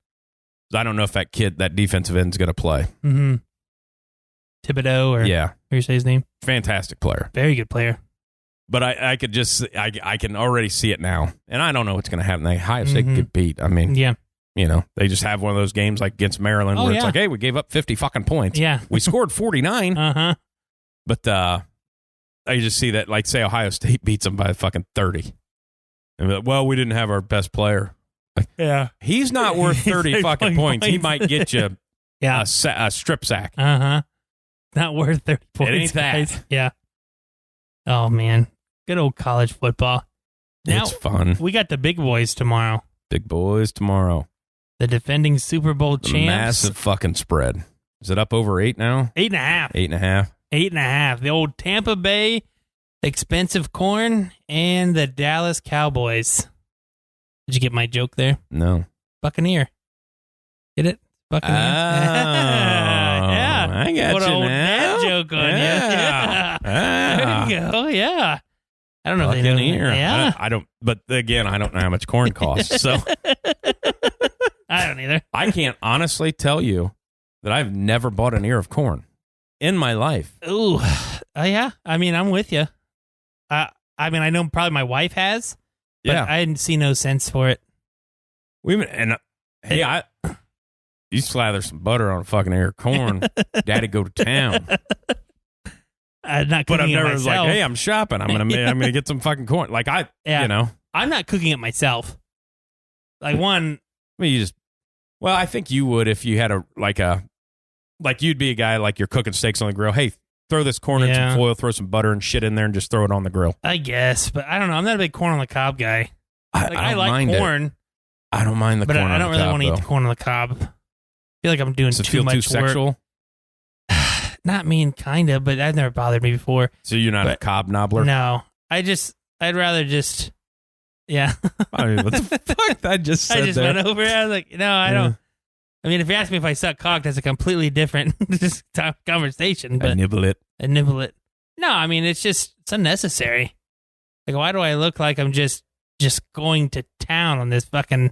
I don't know if that defensive end is going to play. Mm-hmm. Thibodeau or how you say his name? Fantastic player. Very good player. But I could just, I can already see it now. And I don't know what's going to happen. Ohio State could get beat. I mean, they just have one of those games like against Maryland where it's like, hey, we gave up 50 fucking points. Yeah. We scored 49. Uh-huh. But I just see that, like, say Ohio State beats them by fucking 30. And like, well, we didn't have our best player. Like, he's not worth 30 fucking points. He might get you a strip sack. Uh-huh. Not worth 30 points. It ain't that. Guys. Yeah. Oh, man. Good old college football. Now, it's fun. We got the big boys tomorrow. Big boys tomorrow. The defending Super Bowl champs. Massive fucking spread. Is it up over 8 now? 8.5. 8.5. 8.5. The old Tampa Bay expensive corn and the Dallas Cowboys. Did you get my joke there? No. Buccaneer. Get it? Buccaneer. Yeah. I got what you old now. dad joke on you. Yeah. There you go. Yeah. I don't know Buccaneer. if they know. Yeah. I don't. But again, I don't know how much corn costs. So I don't either. I can't honestly tell you that I've never bought an ear of corn in my life. Ooh. Yeah. I mean, I'm with you. I mean, I know probably my wife has, but I didn't see no sense for it. You slather some butter on a fucking ear of corn, Daddy go to town. I'm not cooking but I've never it was myself. like, hey, I'm shopping. I'm gonna get some fucking corn. Like I'm not cooking it myself. Like one. I mean, I think you would if you had you'd be a guy like you're cooking steaks on the grill. Hey, throw this corn in some foil, throw some butter and shit in there, and just throw it on the grill. I guess, but I don't know. I'm not a big corn on the cob guy. I like corn. I don't mind the corn on the cob. But I don't really want to eat the corn on the cob. I feel like I'm doing too much too sexual? work. Not mean, kind of, but that never bothered me before. So you're not a cob nobbler? No. I'd rather just, yeah. I mean, what the fuck? I just went over it. I was like, no, I don't. I mean, if you ask me if I suck cock, that's a completely different conversation. But I nibble it. No, I mean, it's unnecessary. Like, why do I look like I'm just going to town on this fucking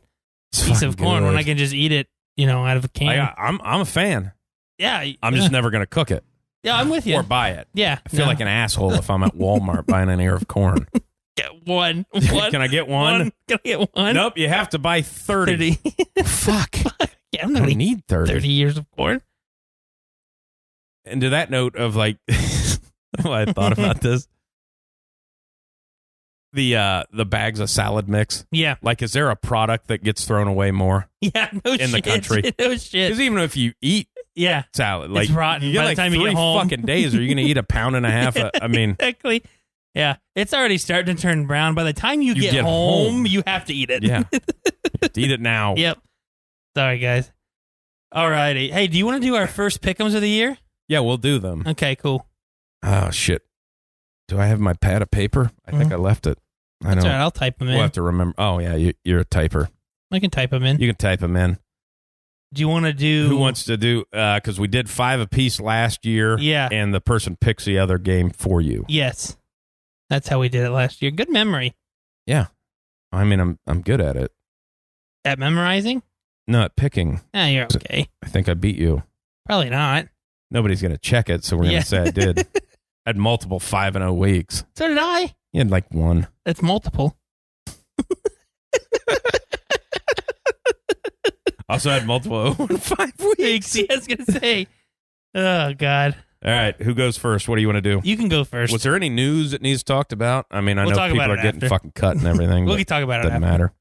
piece of corn when I can just eat it, out of a can? I'm a fan. Yeah. I'm just never going to cook it. Yeah, I'm with you. Or buy it. Yeah. I feel like an asshole if I'm at Walmart buying an ear of corn. Get one. Can I get one? Can I get one? Nope, you have to buy 30. Fuck. Yeah, I'm not going to need 30 years of corn. And to that note of I thought about this. The bags of salad mix. Yeah. Like, is there a product that gets thrown away more? Yeah, in the country? No shit. Because even if you eat salad, like, it's rotten. you get by the time you get home. fucking days. Are you going to eat a pound and a half? I mean, exactly. Yeah, it's already starting to turn brown. By the time you get home, you have to eat it. Yeah, eat it now. Yep. Sorry, guys. All righty. Hey, do you want to do our first pick'ems of the year? Yeah, we'll do them. Okay, cool. Oh shit. Do I have my pad of paper? I think I left it. That's all right. I'll type them in. We'll have to remember. Oh yeah, you're a typer. I can type them in. You can type them in. Do you want to do? Who wants to do? Because we did 5 apiece last year. Yeah. And the person picks the other game for you. Yes. That's how we did it last year. Good memory. Yeah. I mean, I'm good at it. At memorizing? No, at picking. You're okay. I think I beat you. Probably not. Nobody's going to check it, so we're going to say I did. I had multiple 5-0 weeks. So did I. You had like one. That's multiple. Also had multiple 5 weeks. Yeah, I was going to say. Oh, God. All right, who goes first? What do you want to do? You can go first. Was there any news that needs talked about? I mean, I know people are getting fucking cut and everything. We can talk about it doesn't after. matter.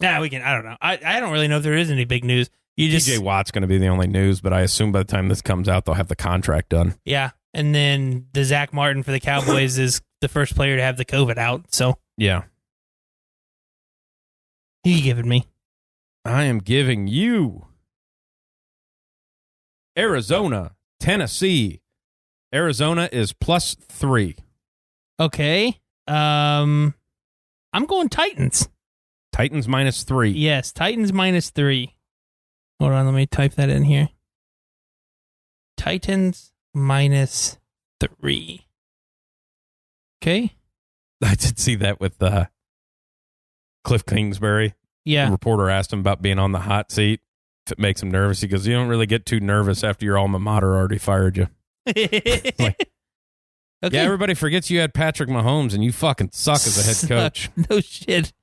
Yeah, we can. I don't know. I don't really know if there is any big news. TJ Watt's going to be the only news, but I assume by the time this comes out, they'll have the contract done. Yeah, and then the Zach Martin for the Cowboys is the first player to have the COVID out. So yeah, who you giving me? I am giving you Arizona, Tennessee. Arizona is +3. Okay. I'm going Titans. Titans -3. Yes, Titans -3. Hold on, let me type that in here. Titans -3. Okay. I did see that with Cliff Kingsbury. Yeah. The reporter asked him about being on the hot seat. If it makes him nervous, he goes, "You don't really get too nervous after your alma mater already fired you." Like, okay. yeah, everybody forgets you had Patrick Mahomes and you fucking suck as a head coach. No shit.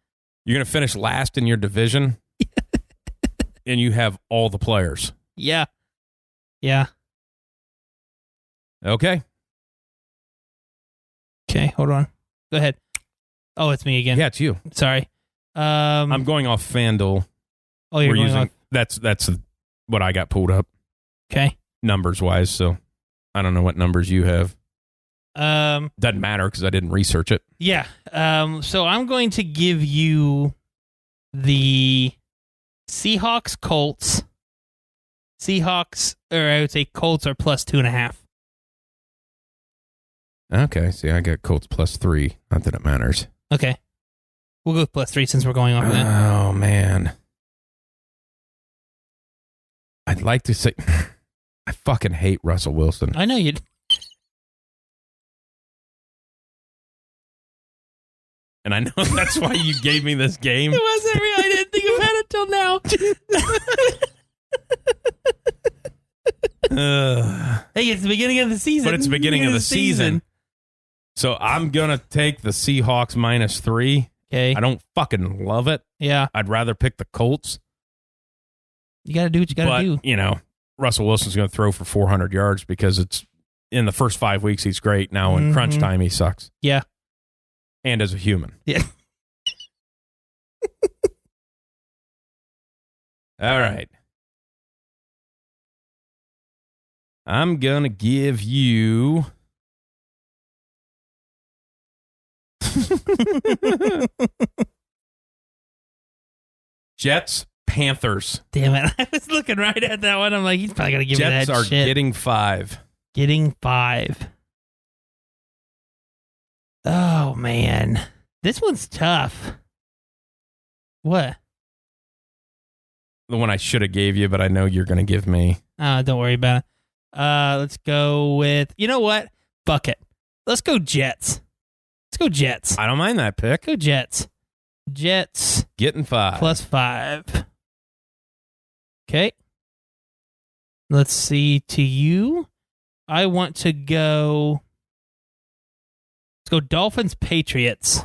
You're going to finish last in your division and you have all the players. Yeah. Yeah. Okay. Okay, hold on. Go ahead. Oh, it's me again. Yeah, it's you. Sorry. I'm going off FanDuel. Oh, you're going off. That's what I got pulled up. Okay. Numbers wise, so I don't know what numbers you have. Doesn't matter because I didn't research it. Yeah. So I'm going to give you the Seahawks Colts. Seahawks, or I would say Colts are +2.5. Okay, see, I got Colts +3. Not that it matters. Okay. We'll go with +3 since we're going off of that. Oh, man. I'd like to say... I fucking hate Russell Wilson. I know you. And I know that's why you gave me this game. It wasn't real. I didn't think about it till now. Hey, it's the beginning of the season. But it's the beginning of the season. So I'm going to take the Seahawks -3. Okay. I don't fucking love it. Yeah. I'd rather pick the Colts. You got to do what you got to do. You know, Russell Wilson's going to throw for 400 yards because it's in the first 5 weeks, he's great. Now in crunch time, he sucks. Yeah. And as a human. Yeah. All right. I'm going to give you... Jets, Panthers. Damn it. I was looking right at that one. I'm like, he's probably going to give me that Jets are shit. getting 5. Getting 5. Oh, man. This one's tough. What? The one I should have gave you, but I know you're going to give me. Don't worry about it. Let's go with, you know what? Fuck it. Let's go Jets. Let's go Jets. I don't mind that pick. Go Jets. Jets. Getting 5. +5. Okay. Let's see. To you, I want to go. Let's go Dolphins, Patriots.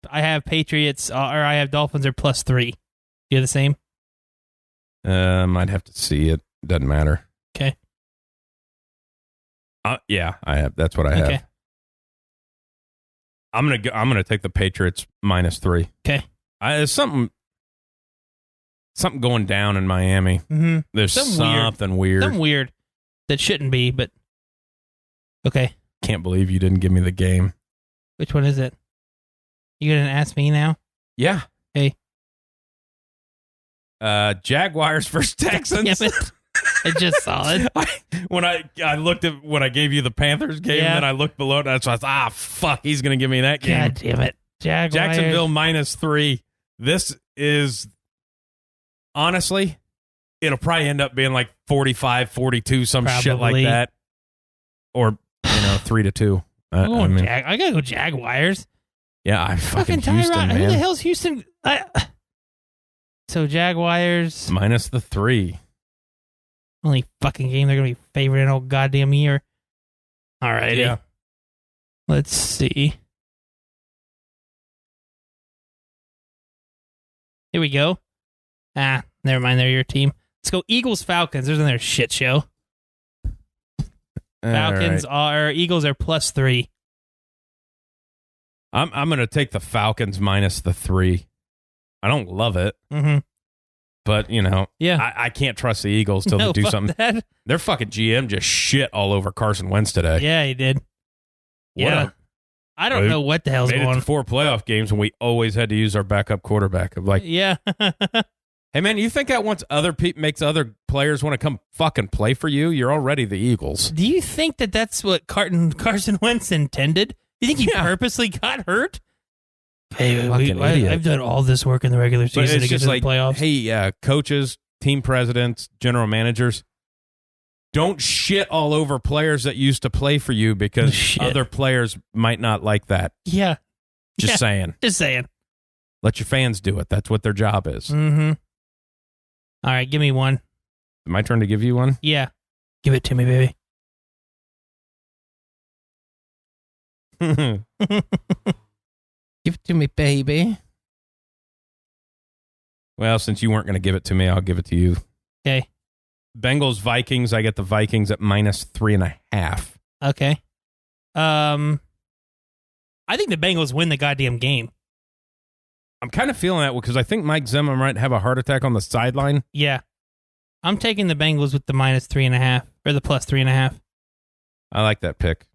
I have Patriots, or I have Dolphins are +3. You have the same? I'd have to see it. Doesn't matter. Okay. Yeah, I have. That's what I have. Okay. I'm gonna take the Patriots -3. Okay. There's something going down in Miami. Mm-hmm. There's something weird. Something weird that shouldn't be, but okay. Can't believe you didn't give me the game. Which one is it? You gonna ask me now? Yeah. Hey. Jaguars versus Texans. Damn it. I just saw it. When I looked at when I gave you the Panthers game, Yeah. and then I looked below it, and I was fuck, he's gonna give me that game. God damn it. Jaguars. Jacksonville -3. This is honestly, it'll probably end up being like 45-42, some shit like Probably. that. Or 3-2. I gotta go Jaguars. Yeah, I fucking Tyrod. Houston, Who the man. hell's Houston? So Jaguars. -3. Only fucking game they're gonna be favored in all goddamn year. All right. Yeah. Let's see. Here we go. Never mind. They're your team. Let's go Eagles Falcons. There's another shit show. Falcons Eagles are +3. I'm gonna take the Falcons -3. I don't love it. Mm-hmm. But, Yeah. I can't trust the Eagles till they do something. That. Their fucking GM just shit all over Carson Wentz today. Yeah, he did. I don't know what the hell's going on. Made it to 4 playoff games, and we always had to use our backup quarterback. I'm like, yeah. Hey, man, you think that once makes other players want to come fucking play for you? You're already the Eagles. Do you think that that's what Carson Wentz intended? You think he purposely got hurt? Hey, I've done all this work in the regular season to get to the playoffs. Hey, coaches, team presidents, general managers, don't shit all over players that used to play for you because other players might not like that. Yeah. Just saying. Just saying. Let your fans do it. That's what their job is. Mm-hmm. All right, give me one. My turn to give you one? Yeah. Give it to me, baby. Give it to me, baby. Well, since you weren't going to give it to me, I'll give it to you. Okay. Bengals, Vikings. I get the Vikings at -3.5. Okay. I think the Bengals win the goddamn game. I'm kind of feeling that because I think Mike Zimmer might have a heart attack on the sideline. Yeah. I'm taking the Bengals with the -3.5 or the +3.5. I like that pick.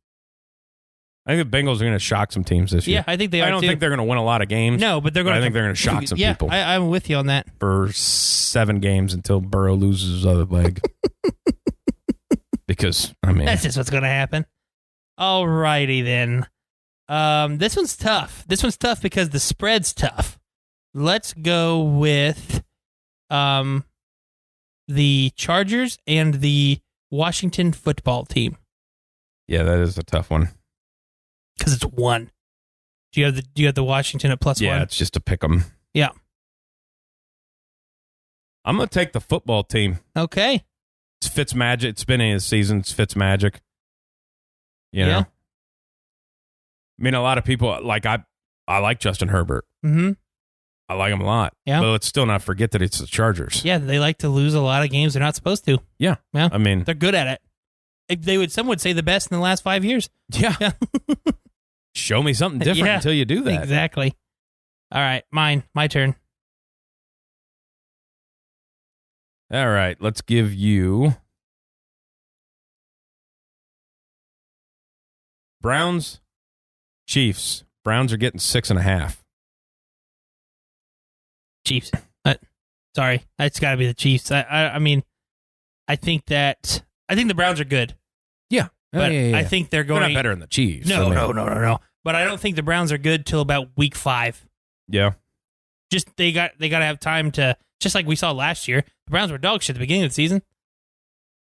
I think the Bengals are going to shock some teams this year. Yeah, I think they are. I don't think they're going to win a lot of games. No, but they're going. I think they're going to shock some people. I'm with you on that. For 7 games until Burrow loses his other leg. Because that's just what's going to happen. All righty then. This one's tough. This one's tough because the spread's tough. Let's go with the Chargers and the Washington football team. Yeah, that is a tough one. Because it's 1. Do you have the Washington at +1? Yeah, it's just to pick them. Yeah. I'm going to take the football team. Okay. It's Fitzmagic. It's been in the season. It's Fitzmagic. You know? I mean, a lot of people, like, I like Justin Herbert. Mm-hmm. I like him a lot. Yeah. But let's still not forget that it's the Chargers. Yeah, they like to lose a lot of games they're not supposed to. Yeah. Yeah. I mean, they're good at it. Some would say the best in the last 5 years. Yeah. Show me something different until you do that. Exactly. All right, my turn. All right, let's give you Browns, Chiefs. Browns are getting 6.5. Chiefs. Sorry, it's got to be the Chiefs. I mean, I think the Browns are good. Yeah, but I think they're going. They're not better than the Chiefs. No. But I don't think the Browns are good till about week 5. Yeah. Just they got to have time to, just like we saw last year. The Browns were dog shit at the beginning of the season.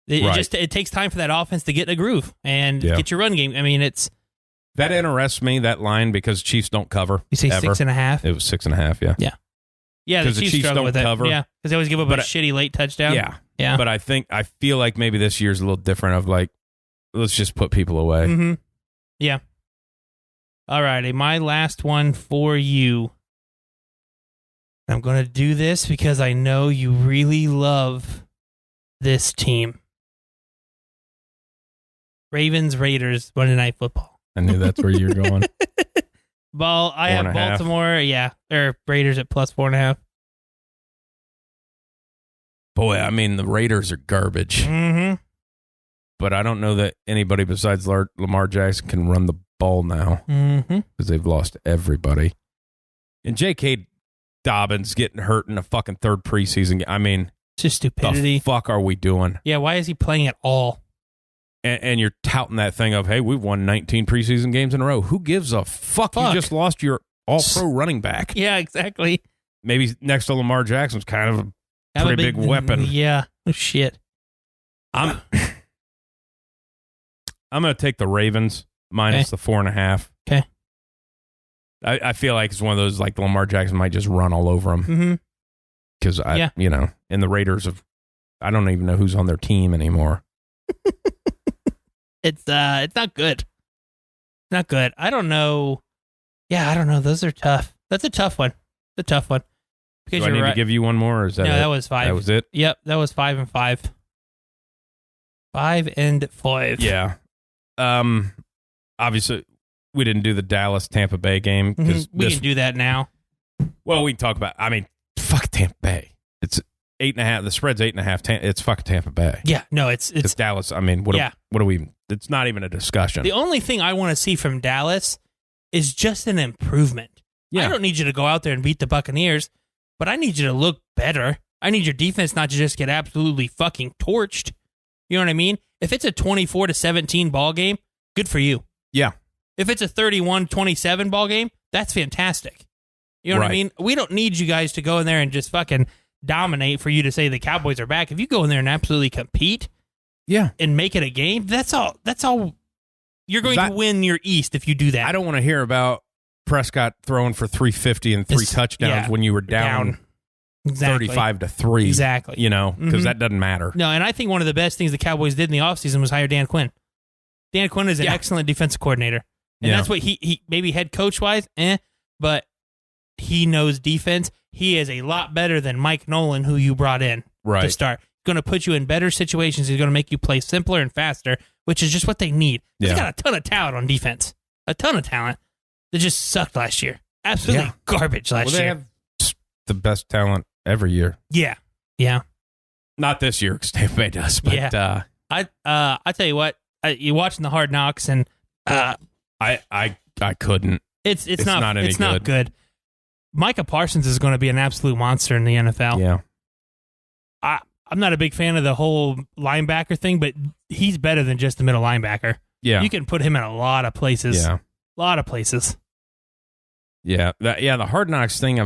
It takes time for that offense to get in a groove and get your run game. I mean, that interests me, that line, because Chiefs don't cover. You say ever. 6.5? It was 6.5. Yeah. Yeah, the Chiefs struggle with cover. it. Yeah, because they always give up a shitty late touchdown. Yeah. But I feel like maybe this year's a little different. Of like, let's just put people away. Mm-hmm. Yeah. All righty, my last one for you. I'm going to do this because I know you really love this team. Ravens, Raiders, Monday Night Football. I knew that's where you're going. I have Baltimore, or Raiders at +4.5. Boy, I mean, the Raiders are garbage. Mm-hmm. But I don't know that anybody besides Lamar Jackson can run the ball now because they've lost everybody. And J.K. Dobbins getting hurt in a fucking third preseason game. I mean, just stupidity. The fuck are we doing? Yeah, why is he playing at all? And you're touting that thing of, hey, we've won 19 preseason games in a row. Who gives a fuck? You just lost your all-pro running back. Yeah, exactly. Maybe next to Lamar Jackson's kind of a pretty big weapon. Yeah. Oh, shit. I'm going to take the Ravens minus the 4.5. Okay. I feel like it's one of those, like, Lamar Jackson might just run all over them. Because, and the Raiders I don't even know who's on their team anymore. It's not good. Not good. I don't know. Yeah, I don't know. Those are tough. That's a tough one. It's a tough one. Because Do I need to give you one more, or is that No, it? that was 5. That was it? Yep, that was 5 and 5. 5 and 5. Yeah. Obviously, we didn't do the Dallas-Tampa Bay game. We can do that now. Well, we can talk about, Tampa Bay. It's 8.5. The spread's 8.5. It's fucking Tampa Bay. Yeah, no, it's Dallas. I mean, what are we? It's not even a discussion. The only thing I want to see from Dallas is just an improvement. Yeah. I don't need you to go out there and beat the Buccaneers, but I need you to look better. I need your defense not to just get absolutely fucking torched. You know what I mean? If it's a 24-17 ball game, good for you. Yeah. If it's a 31-27 ball game, that's fantastic. You know what I mean? We don't need you guys to go in there and just fucking dominate for you to say the Cowboys are back. If you go in there and absolutely compete, and make it a game, that's all. You're going to win your East if you do that. I don't want to hear about Prescott throwing for 350 and 3 touchdowns when you were down. Exactly. 35-3. Exactly. You know, because that doesn't matter. No, and I think one of the best things the Cowboys did in the offseason was hire Dan Quinn. Dan Quinn is an excellent defensive coordinator. And that's what he maybe head coach-wise, but he knows defense. He is a lot better than Mike Nolan, who you brought in to start. Going to put you in better situations. He's going to make you play simpler and faster, which is just what they need. He's got a ton of talent on defense. A ton of talent. They just sucked last year. Absolutely garbage last year. They have the best talent every year. Yeah. Yeah. Not this year, because Tampa Bay does. But, I tell you what, you're watching the Hard Knocks, and I couldn't. It's not good. Micah Parsons is going to be an absolute monster in the NFL. Yeah. I'm not a big fan of the whole linebacker thing, but he's better than just the middle linebacker. Yeah. You can put him in a lot of places. Yeah. A lot of places. Yeah. The Hard Knocks thing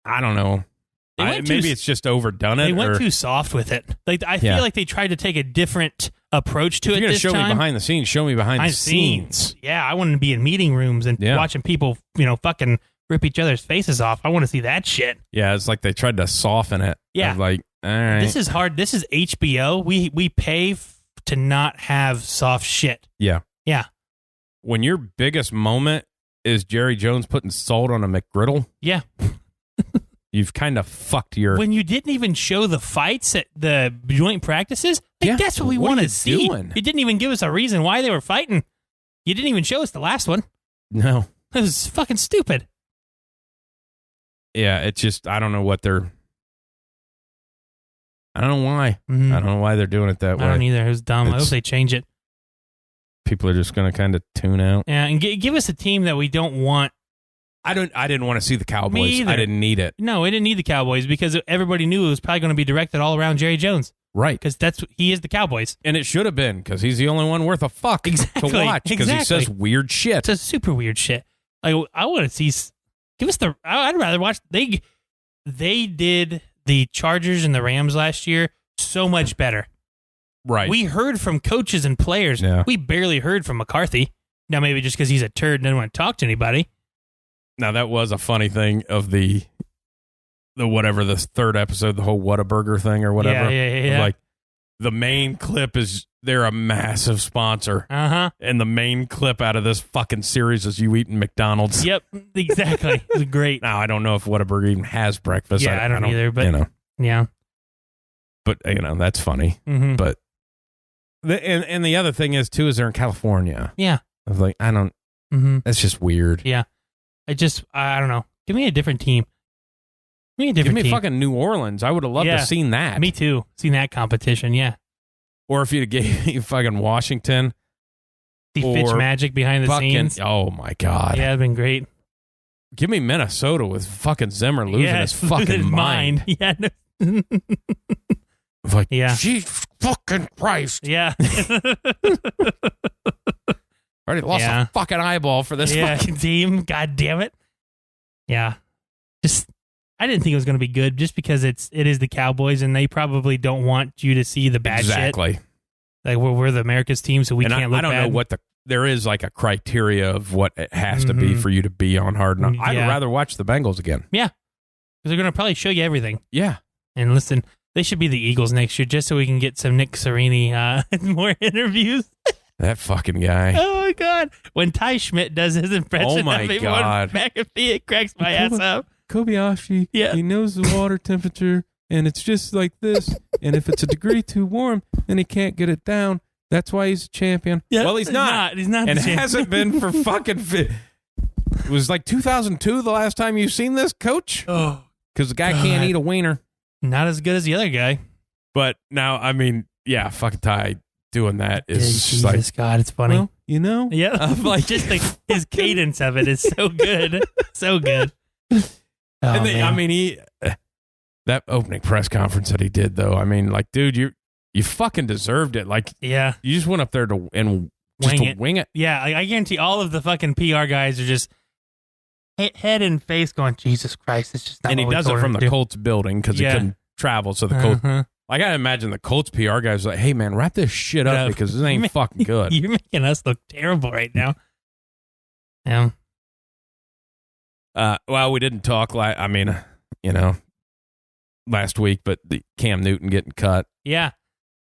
I don't know. Maybe it's just overdone it. They went too soft with it. Like I feel like they tried to take a different approach to it. You're going to show me behind the scenes. Show me behind the scenes. Yeah, I want to be in meeting rooms and watching people, fucking rip each other's faces off. I want to see that shit. Yeah, it's like they tried to soften it. Yeah, like all right. This is hard. This is HBO. We pay to not have soft shit. Yeah, yeah. When your biggest moment is Jerry Jones putting salt on a McGriddle. Yeah. You've kind of fucked your... When you didn't even show the fights at the joint practices, that's what we want to see. Doing? You didn't even give us a reason why they were fighting. You didn't even show us the last one. No. It was fucking stupid. Yeah, it's just, I don't know what they're... I don't know why. Mm-hmm. I don't know why they're doing it that way. I don't either. It was dumb. I hope they change it. People are just going to kind of tune out. Yeah, and give us a team that we don't want. I didn't want to see the Cowboys. Me either. I didn't need it. No, we didn't need the Cowboys because everybody knew it was probably going to be directed all around Jerry Jones. Right. Because he is the Cowboys. And it should have been because he's the only one worth a fuck to watch because he says weird shit. It's super weird shit. Like, I want to see... Give us the... I'd rather watch... They did the Chargers and the Rams last year so much better. Right. We heard from coaches and players. Yeah. We barely heard from McCarthy. Now, maybe just because he's a turd and doesn't want to talk to anybody. Now, that was a funny thing of the whatever, the third episode, the whole Whataburger thing or whatever. Yeah. Like, the main clip is they're a massive sponsor. Uh-huh. And the main clip out of this fucking series is you eating McDonald's. Yep, exactly. It was great. Now, I don't know if Whataburger even has breakfast. Yeah, I don't either, but, yeah. But, that's funny. Mm-hmm. But, and the other thing is, too, is they're in California. Yeah. I was like, I don't, that's just weird. Yeah. I don't know. Give me a different team. Give me fucking New Orleans. I would have loved to have seen that. Me too. Seen that competition, yeah. Or if you gave me fucking Washington. See Fitch Magic behind the scenes. Oh, my God. Yeah, it'd been great. Give me Minnesota with fucking Zimmer losing his fucking mind. Yeah. Like, Jesus fucking Christ. Yeah. Already lost a fucking eyeball for this fucking team. God damn it. Yeah. I didn't think it was going to be good just because it is the Cowboys and they probably don't want you to see the bad shit. Exactly. Like we're the America's team, so we can't look bad. I don't know what there is like a criteria of what it has to be for you to be on Hard Knocks. I'd rather watch the Bengals again. Yeah. Because they're going to probably show you everything. Yeah. And listen, they should be the Eagles next year just so we can get some Nick Sirianni more interviews. That fucking guy. Oh, my God. When Ty Schmidt does his impression of God. McAfee, it cracks my ass up. Kobayashi, he knows the water temperature, and it's just like this. And if it's a degree too warm, then he can't get it down. That's why he's a champion. Yeah, well, he's not. He's not and the champion. Hasn't been for fucking... It was like 2002 the last time you've seen this, coach? Oh, because the guy can't eat a wiener. Not as good as the other guy. But now, I mean, yeah, fucking Ty doing that is Jesus like, God, it's funny. Well, you know? Yeah. Like, just like his cadence of it is so good. So good. Oh, and then, I mean, that opening press conference that he did, though, I mean, like, dude, you fucking deserved it. Like, yeah, you just went up there to wing it. Yeah, I guarantee all of the fucking PR guys are just head and face going, Jesus Christ, it's just not. And he does it from the Colts building because he couldn't travel. So the Colts, I gotta imagine the Colts PR guys are like, hey man, wrap this shit up because this ain't fucking good. You're making us look terrible right now. Yeah. Well, we didn't talk last week, but the Cam Newton getting cut. Yeah,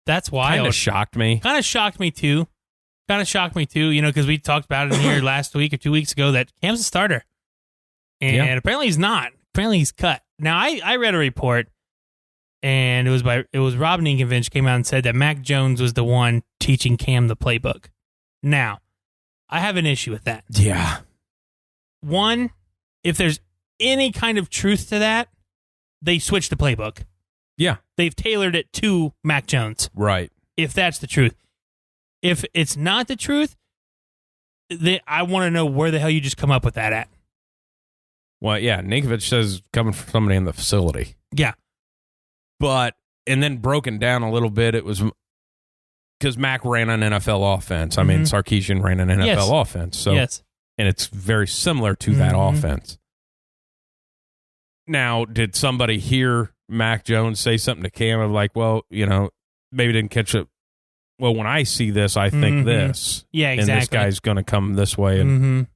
that's wild. Kind of shocked me. Kind of shocked me too, because we talked about it in here last week or 2 weeks ago that Cam's a starter. And apparently he's not. Apparently he's cut. Now, I read a report, and it was Rob Ninkovich came out and said that Mac Jones was the one teaching Cam the playbook. Now, I have an issue with that. Yeah. One, if there's any kind of truth to that, they switched the playbook. Yeah. They've tailored it to Mac Jones. Right. If that's the truth. If it's not the truth, I want to know where the hell you just come up with that at. Well, yeah, Ninkovich says coming from somebody in the facility. Yeah. And then broken down a little bit, it was because Mac ran an NFL offense. I mean, Sarkisian ran an NFL offense. So, and it's very similar to that offense. Now, did somebody hear Mac Jones say something to Cam of like, well, maybe didn't catch it. Well, when I see this, I think this. Yeah, exactly. And this guy's going to come this way.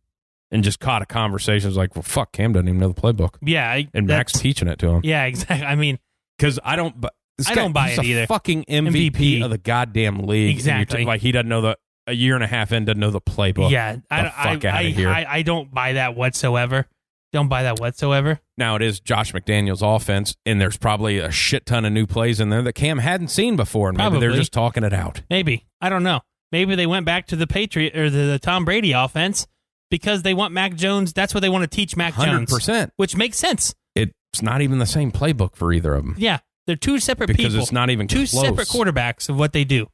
And just caught a conversation. It's like, well, fuck, Cam doesn't even know the playbook. Yeah. And Mac's teaching it to him. Yeah, exactly. I mean, because I don't buy it either. Fucking MVP of the goddamn league. Exactly. Like he doesn't know a year and a half in, doesn't know the playbook. Yeah. Fuck out of here. I don't buy that whatsoever. Don't buy that whatsoever. Now it is Josh McDaniels' offense, and there's probably a shit ton of new plays in there that Cam hadn't seen before, and maybe they're just talking it out. Maybe. I don't know. Maybe they went back to the Patriot or the Tom Brady offense because they want Mac Jones. That's what they want to teach Mac 100%. Jones. Which makes sense. It's not even the same playbook for either of them. Yeah. They're two separate people. Because it's not even two close. Separate quarterbacks of what they do.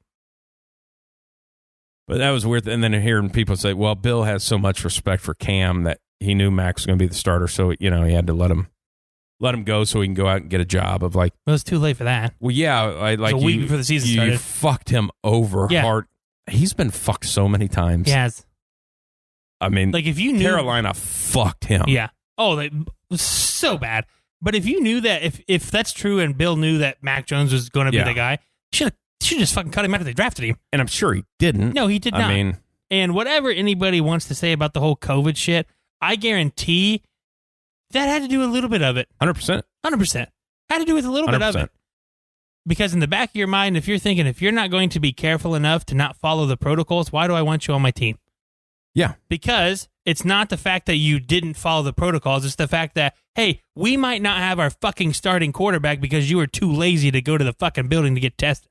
But that was weird. And then hearing people say, well, Bill has so much respect for Cam that he knew Max was going to be the starter. So, he had to let him go so he can go out and get a job of like. Well, it was too late for that. Well, yeah. It was a week before the season started. You fucked him over hard. He's been fucked so many times. Yes. I mean, like if you knew Carolina fucked him. Yeah. Oh, so bad. But if you knew that, if that's true and Bill knew that Mac Jones was going to be the guy, should just fucking cut him after they drafted him. And I'm sure he didn't. No, he did not. I mean, and whatever anybody wants to say about the whole COVID shit, I guarantee that had to do a little bit of it. 100%. 100%. Had to do with a little 100%. bit of it. Because in the back of your mind, if you're thinking, if you're not going to be careful enough to not follow the protocols, why do I want you on my team? Yeah. Because it's not the fact that you didn't follow the protocols. It's the fact that, hey, we might not have our fucking starting quarterback because you were too lazy to go to the fucking building to get tested.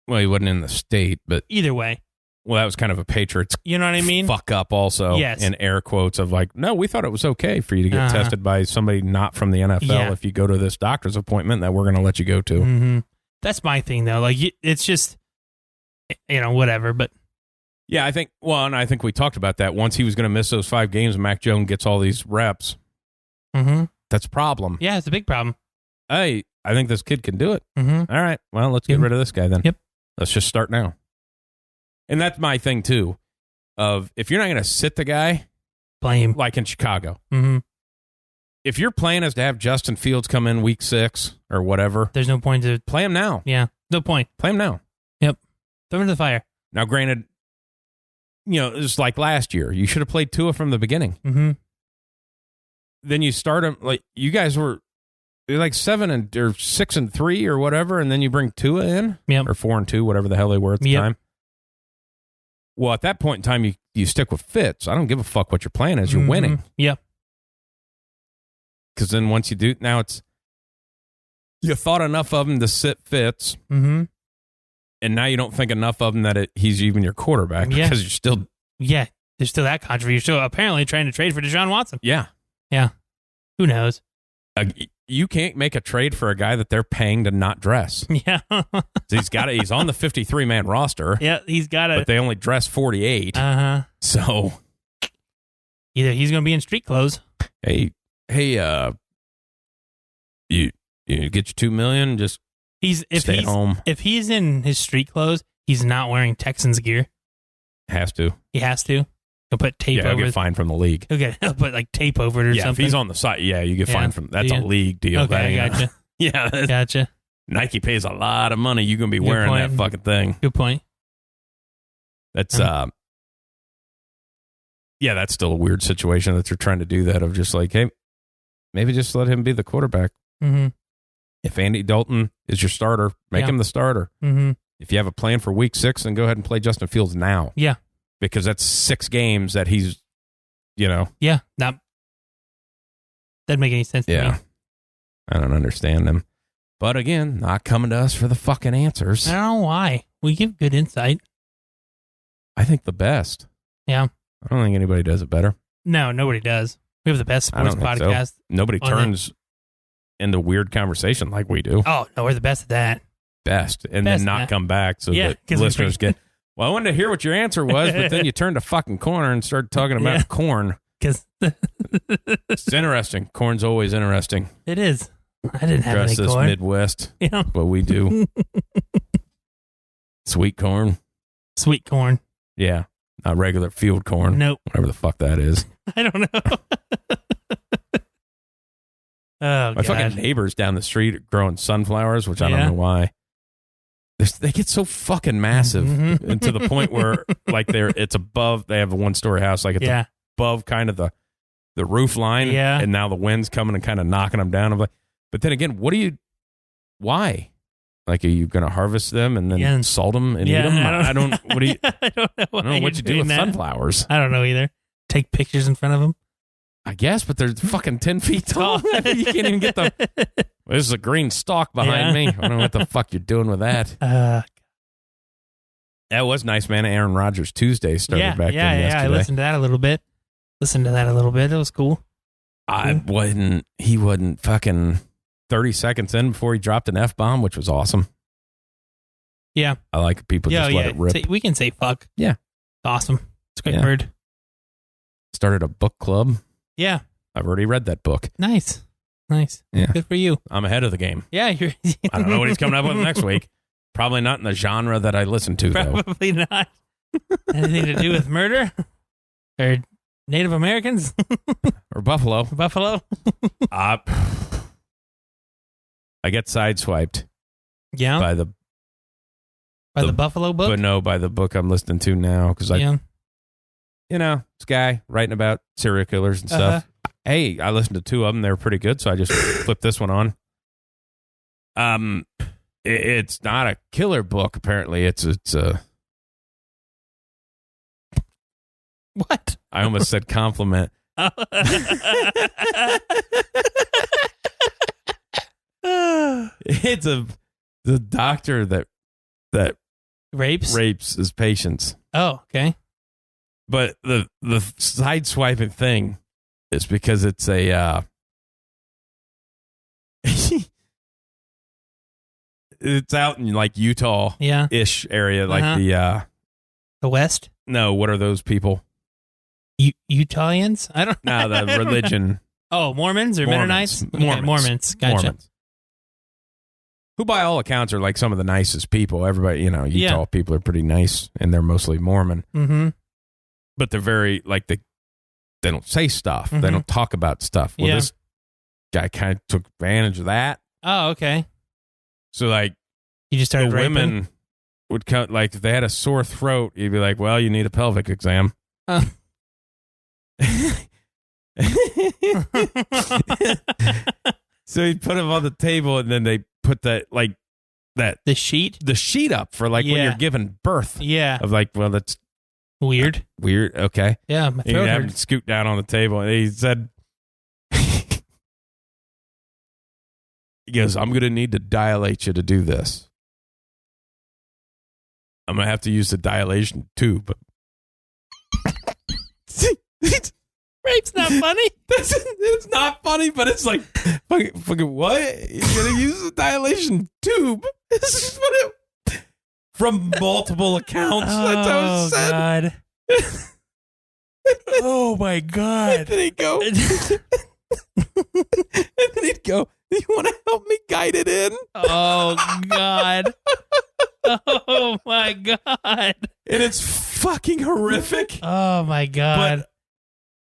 Well, he wasn't in the state, but either way. Well, that was kind of a Patriots you know what I mean? Fuck up also. Yes. In air quotes of like, no, we thought it was okay for you to get tested by somebody not from the NFL if you go to this doctor's appointment that we're going to let you go to. Mm-hmm. That's my thing, though. Like, it's just, whatever, but. Yeah, I think we talked about that. Once he was going to miss those 5 games and Mac Jones gets all these reps, that's a problem. Yeah, it's a big problem. Hey, I think this kid can do it. Mm-hmm. All right, well, let's get rid of this guy then. Yep. Let's just start now. And that's my thing, too, of if you're not going to sit the guy, play him. Like in Chicago. Mm-hmm. If your plan is to have Justin Fields come in week 6 or whatever, there's no point to play him now. Yeah, no point. Play him now. Yep. Throw him into the fire. Now, granted, it's like last year. You should have played Tua from the beginning. Mm-hmm. Then you start him like you guys were like 6-3 or whatever, and then you bring Tua in, or 4-2, whatever the hell they were at the time. Well, at that point in time, you stick with Fitz. I don't give a fuck what your plan is. You're winning. Yep. Because then once you do, now it's you thought enough of him to sit Fitz, and now you don't think enough of him that he's even your quarterback because you're still there's still that controversy. You're still apparently trying to trade for Deshaun Watson. Yeah. Who knows? you can't make a trade for a guy that they're paying to not dress. Yeah. He's on the 53-man roster. Yeah, he's got it. But they only dress 48. So either he's going to be in street clothes. Hey, you get your $2 million, just stay at home. If he's in his street clothes, he's not wearing Texans gear. Has to. He has to. He'll put tape over it. He'll get fined from the league. He'll put like tape over it or something. If he's on the side, you get fined from. That's a league deal. Okay, gotcha. Gotcha. Nike pays a lot of money. You're gonna be wearing that fucking thing. Good point. That's that's still a weird situation that they're trying to do that of just like, hey, maybe just let him be the quarterback. Mm-hmm. If Andy Dalton is your starter, make him the starter. Mm-hmm. If you have a plan for week 6, then go ahead and play Justin Fields now. Yeah. Because that's 6 games that he's, Yeah. Doesn't make any sense to me. I don't understand them. But again, not coming to us for the fucking answers. I don't know why. We give good insight. I think the best. Yeah. I don't think anybody does it better. No, nobody does. We have the best sports podcast. So. Nobody turns into weird conversation like we do. Oh, no, we're the best at that. And then not come back so that listeners get... Well, I wanted to hear what your answer was, but then you turned a fucking corner and started talking about corn. Because it's interesting. Corn's always interesting. It is. I didn't have any corn. This Midwest. Yeah. But we do. Sweet corn. Sweet corn. Yeah. Not regular field corn. Nope. Whatever the fuck that is. I don't know. My fucking neighbors down the street are growing sunflowers, which I don't know why. They get so fucking massive and to the point where like it's above, they have a 1-story house, like it's above kind of the roof line. Yeah. And now the wind's coming and kind of knocking them down. I'm like, but then again, why? Like, are you going to harvest them and then salt them and eat them? I don't know what you do with sunflowers. I don't know either. Take pictures in front of them. I guess, but they're fucking 10 feet tall. You can't even get them. There's a green stalk behind me. I don't know what the fuck you're doing with that. That was nice, man. Aaron Rodgers Tuesday started back then yesterday. I listened to that a little bit. It was cool. He wasn't fucking 30 seconds in before he dropped an F-bomb, which was awesome. Yeah. I like people just let it rip. We can say fuck. Yeah. It's awesome. It's a great word. Started a book club. Yeah. I've already read that book. Nice. Yeah. Good for you. I'm ahead of the game. Yeah. I don't know what he's coming up with next week. Probably not in the genre that I listen to, Probably not. Anything to do with murder? Or Native Americans? Or Buffalo. I get sideswiped. Yeah. By the Buffalo book? But no, by the book I'm listening to now. Because this guy writing about serial killers and stuff. Hey, I listened to 2 of them. They were pretty good, so I just flipped this one on. It's not a killer book, apparently. It's a... What? I almost said compliment. It's the doctor that rapes his patients. Oh, okay. But the sideswiping thing is because it's a it's out in like Utah-ish area, like the West. No, what are those people? Utahians? I don't know. No, the religion. Oh, Mormons or Mennonites? Mormons. Gotcha. Mormons. Who, by all accounts, are like some of the nicest people. Everybody, Utah people are pretty nice, and they're mostly Mormon. Mm-hmm. But they're very, like, they don't say stuff. Mm-hmm. They don't talk about stuff. Well, this guy kind of took advantage of that. Oh, okay. So, like, you just started raping? Women would cut, like, if they had a sore throat, you'd be like, well, you need a pelvic exam. So he'd put him on the table, and then they put the sheet up for like when you're giving birth. Yeah. Of like, well, that's weird. Okay. Yeah. My throat hurt. He'd scoot down on the table, and he said, he goes, I'm going to need to dilate you to do this. I'm going to have to use the dilation tube. Rape's not funny. It's not funny, but it's like, fucking what? You're going to use a dilation tube? This is what it... From multiple accounts. That's how it said. God. Oh, my God. And then he'd go... you want to help me guide it in? Oh, God. Oh, my God. And it's fucking horrific. Oh, my God. But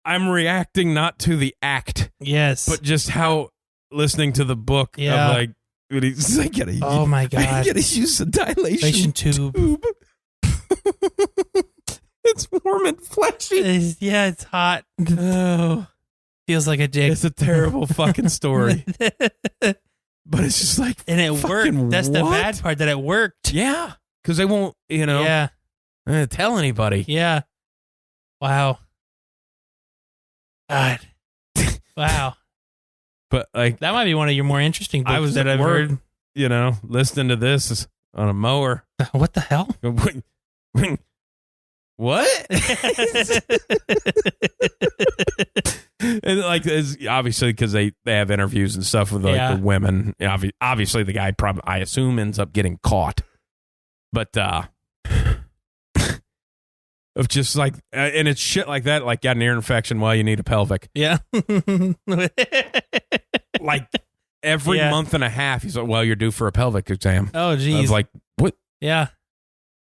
I'm reacting not to the act. Yes. But just how listening to the book of like, he's like, oh, my God. I gotta use a dilation tube. It's warm and fleshy. It's hot. Oh. Feels like a dick. It's a terrible fucking story. But it's just like, and it worked. That's the bad part, that it worked. Yeah. Because they won't, tell anybody. Yeah. Wow. God. Wow. But like, that might be one of your more interesting books. I was that at I've work, heard. Listening to this on a mower. What the hell? What? And like, obviously, because they have interviews and stuff with like the women. Obviously, the guy probably, I assume, ends up getting caught. But of just like, and it's shit like that. Like, got an ear infection. Well, you need a pelvic. Yeah. Like every month and a half, he's like, well, you're due for a pelvic exam. Oh, geez. I was like, what? Yeah.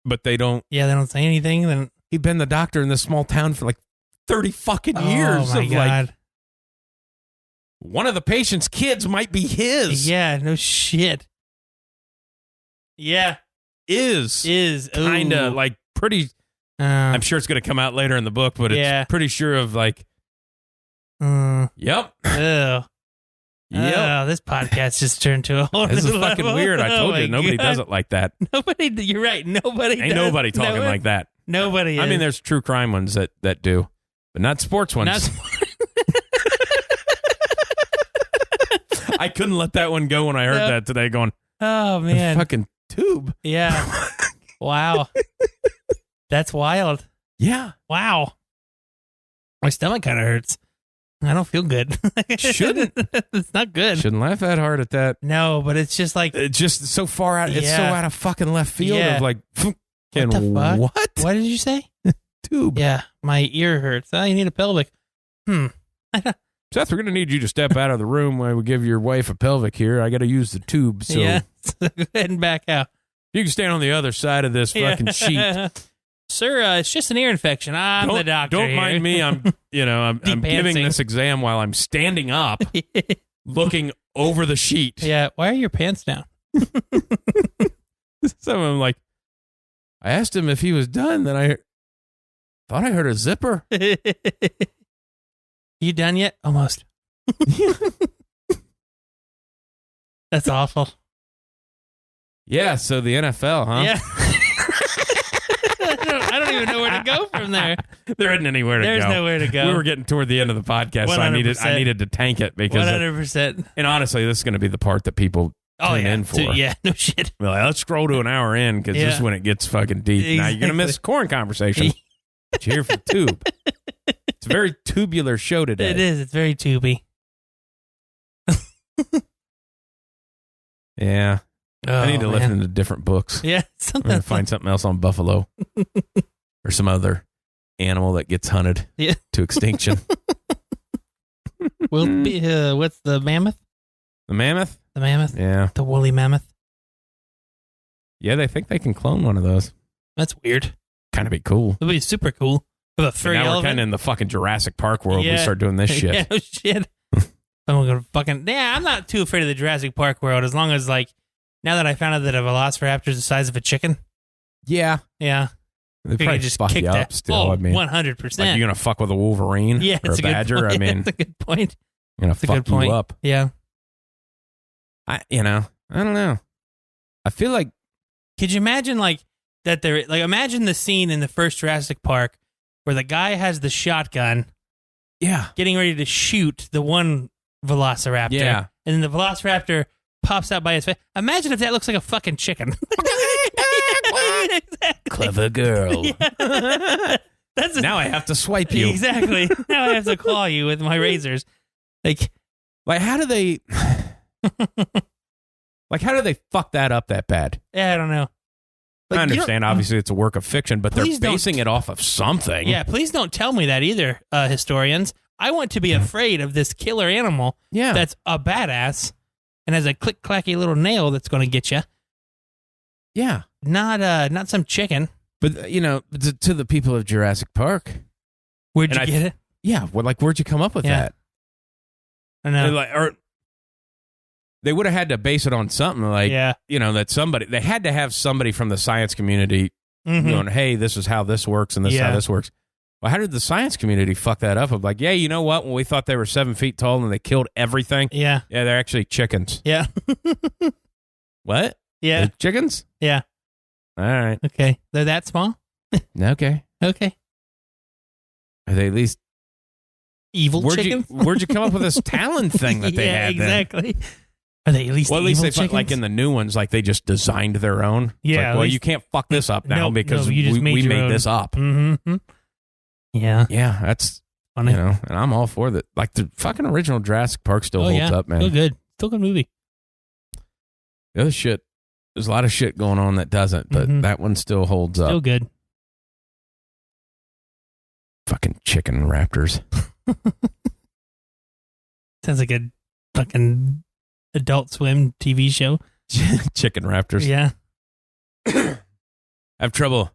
But they don't. Yeah, they don't say anything. Then he'd been the doctor in this small town for like 30 fucking years. Oh, my God. Like, one of the patient's kids might be his. Yeah, no shit. Yeah. Is kind of like pretty. I'm sure it's going to come out later in the book, but it's pretty sure of like. Yep. Ugh. Oh, this podcast just turned to a whole This is level. fucking weird. I told you, nobody God. does it like that. You're right. Nobody Ain't nobody talking like that. Nobody I is. mean, there's true crime ones that do, but not sports ones. I couldn't let that one go when I heard that today going, oh, man. Fucking tube. Yeah. Wow. That's wild. Yeah. Wow. My stomach kind of hurts. I don't feel good. Shouldn't. It's not good. Shouldn't laugh that hard at that. No, but it's just like. It's just so far out. It's so out of fucking left field of like. What the fuck? What? What did you say? Tube. Yeah. My ear hurts. Oh, you need a pelvic. Seth, we're going to need you to step out of the room while we give your wife a pelvic here. I got to use the tube. So yeah. Go ahead and back out. You can stand on the other side of this fucking sheet. Sir, it's just an ear infection. I'm the doctor. Don't here. mind me. I'm giving this exam while I'm standing up, looking over the sheet. Yeah. Why are your pants down? So I'm like, I asked him if he was done. Then I thought I heard a zipper. You done yet? Almost. That's awful. Yeah. So the NFL, huh? Yeah. I don't even know where to go from there. There isn't anywhere to go. There's nowhere to go. We were getting toward the end of the podcast, so I needed to tank it because 100%. And honestly, this is going to be the part that people tune in for. Yeah, no shit. We're like, let's scroll to an hour in because this is when it gets fucking deep. Exactly. Now you're going to miss corn conversation. But you're here for tube. It's a very tubular show today. It is. It's very tubey. Yeah. I need to listen to different books. Yeah. I'm going to find something else on buffalo or some other animal that gets hunted to extinction. What's the mammoth? The mammoth? The mammoth? Yeah. The woolly mammoth? Yeah, they think they can clone one of those. That's weird. Kind of be cool. It would be super cool. With a furry now elephant. We're kind of in the fucking Jurassic Park world. We start doing this shit. Yeah, no shit. I'm gonna fucking. Yeah, I'm not too afraid of the Jurassic Park world as long as like now that I found out that a velociraptor is the size of a chicken. Yeah. Yeah. They probably just fuck you up still. Oh, I mean, 100%. Like you're gonna fuck with a wolverine or a badger. I mean, that's a good point. You're gonna fuck you up. Yeah. I don't know. I feel like. Could you imagine like that? Imagine the scene in the first Jurassic Park where the guy has the shotgun. Yeah. Getting ready to shoot the one velociraptor. Yeah. And then the velociraptor pops out by his face. Imagine if that looks like a fucking chicken. Clever girl. Yeah. Now I have to swipe you. Exactly. Now I have to claw you with my razors. Like how do they fuck that up that bad? Yeah, I don't know. I understand, obviously, it's a work of fiction, but they're basing it off of something. Yeah, please don't tell me that either, historians. I want to be afraid of this killer animal that's a badass and has a click-clacky little nail that's going to get you. Yeah. Not some chicken. But, to the people of Jurassic Park. Where'd you get it? Yeah, where'd you come up with that? I know. They would have had to base it on something that somebody, they had to have somebody from the science community going, hey, this is how this works and this is how this works. Well, how did the science community fuck that up? Of like, yeah, you know what? When we thought they were 7 feet tall and they killed everything. Yeah. Yeah, they're actually chickens. Yeah. What? Yeah. They're chickens? Yeah. All right. Okay. They're that small? Okay. Okay. Are they at least evil chickens? Where'd you come up with this talon thing that they had? Exactly. Then? Are they at least evil they chickens? like in the new ones, like they just designed their own. Yeah. You can't fuck this up now because we made this up. Mm-hmm. Yeah. Yeah, that's funny. And I'm all for that. Like the fucking original Jurassic Park still holds up, man. Still good. Still good movie. The other shit, there's a lot of shit going on that doesn't, but that one still holds up. Still good. Fucking chicken raptors. Sounds like a fucking Adult Swim TV show. Chicken raptors. Yeah. I have trouble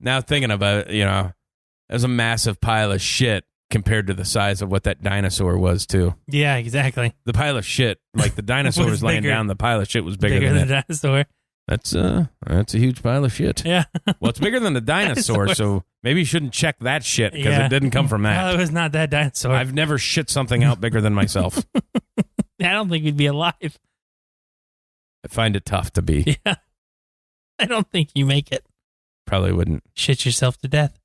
now thinking about it, there's a massive pile of shit compared to the size of what that dinosaur was, too. Yeah, exactly. The pile of shit, like the dinosaur was laying down, the pile of shit was bigger than the it. dinosaur. That's a huge pile of shit. Yeah. Well, it's bigger than the dinosaur, so maybe you shouldn't check that shit because it didn't come from that. No, it was not that dinosaur. I've never shit something out bigger than myself. I don't think we'd be alive. I find it tough to be. Yeah. I don't think you make it. Probably wouldn't. Shit yourself to death.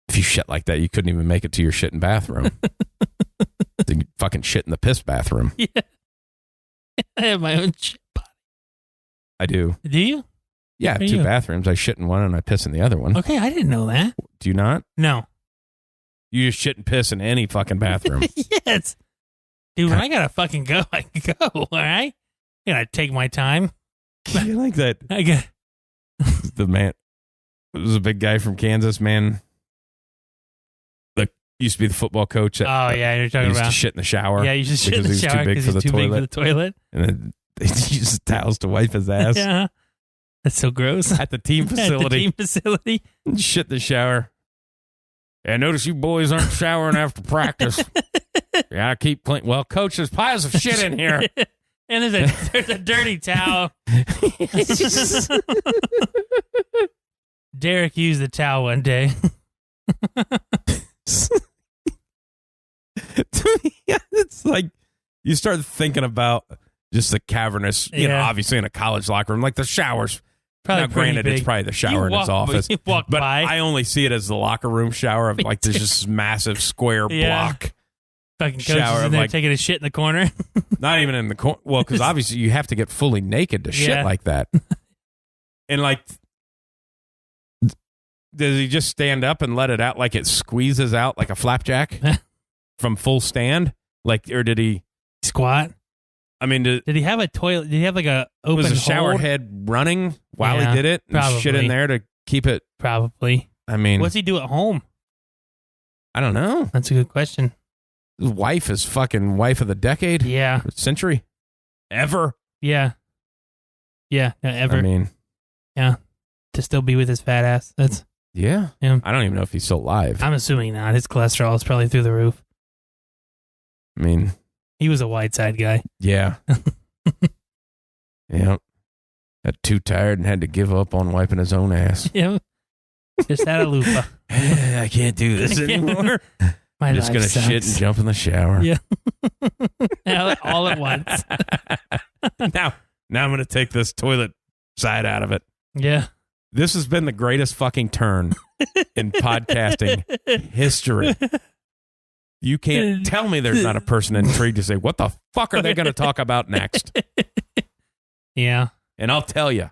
If you shit like that, you couldn't even make it to your shitting bathroom. You fucking shit in the piss bathroom. Yeah. I have my own shit body. I do. Do you? Yeah, I have two bathrooms. I shit in one and I piss in the other one. Okay, I didn't know that. Do you not? No. You just shit and piss in any fucking bathroom. Yes. Dude, when I gotta fucking go, I can go, all right? I gotta take my time. You like that? I got the man. It was a big guy from Kansas, man. Used to be the football coach. You're talking about. Used to shit in the shower. Yeah, you just shit in the shower because he's too big for the toilet. And then he uses towels to wipe his ass. Yeah. That's so gross. At the team facility. Shit in the shower. Yeah, notice you boys aren't showering after practice. Yeah, I keep clean. Well, coach, there's piles of shit in here. And there's a dirty towel. Derek used the towel one day. To me, it's like you start thinking about just the cavernous, obviously in a college locker room, like the showers. Probably now, granted, big. it's probably the shower in his office. But by. I only see it as the locker room shower of like there's just massive square block. Fucking coaches in there like, taking a shit in the corner. Not even in the corner. Well, because obviously you have to get fully naked to shit like that. And like, does he just stand up and let it out like it squeezes out like a flapjack from full stand? Like, or did he squat? I mean, did he have a toilet? Did he have like a open was the shower hold? Head running while he did it? And probably. Shit in there to keep it. Probably. I mean, what's he do at home? I don't know. That's a good question. His wife is fucking wife of the decade. Yeah. Century. Ever. Yeah. Yeah. Ever. I mean. Yeah. To still be with his fat ass. That's. Yeah. I don't even know if he's still alive. I'm assuming not. His cholesterol is probably through the roof. I mean. He was a Wideside guy. Yeah. Yeah. Got too tired and had to give up on wiping his own ass. Yeah. Just had a loofah. I can't do this anymore. I'm just going to shit and jump in the shower. Yeah. All at once. Now I'm going to take this toilet side out of it. Yeah. This has been the greatest fucking turn in podcasting history. You can't tell me there's not a person intrigued to say, what the fuck are they going to talk about next? Yeah. And I'll tell you.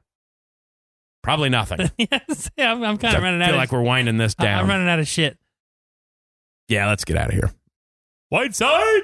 Probably nothing. Yes, yeah, I'm kind of running out. I feel like we're winding this down. I'm running out of shit. Yeah, let's get out of here. Whiteside.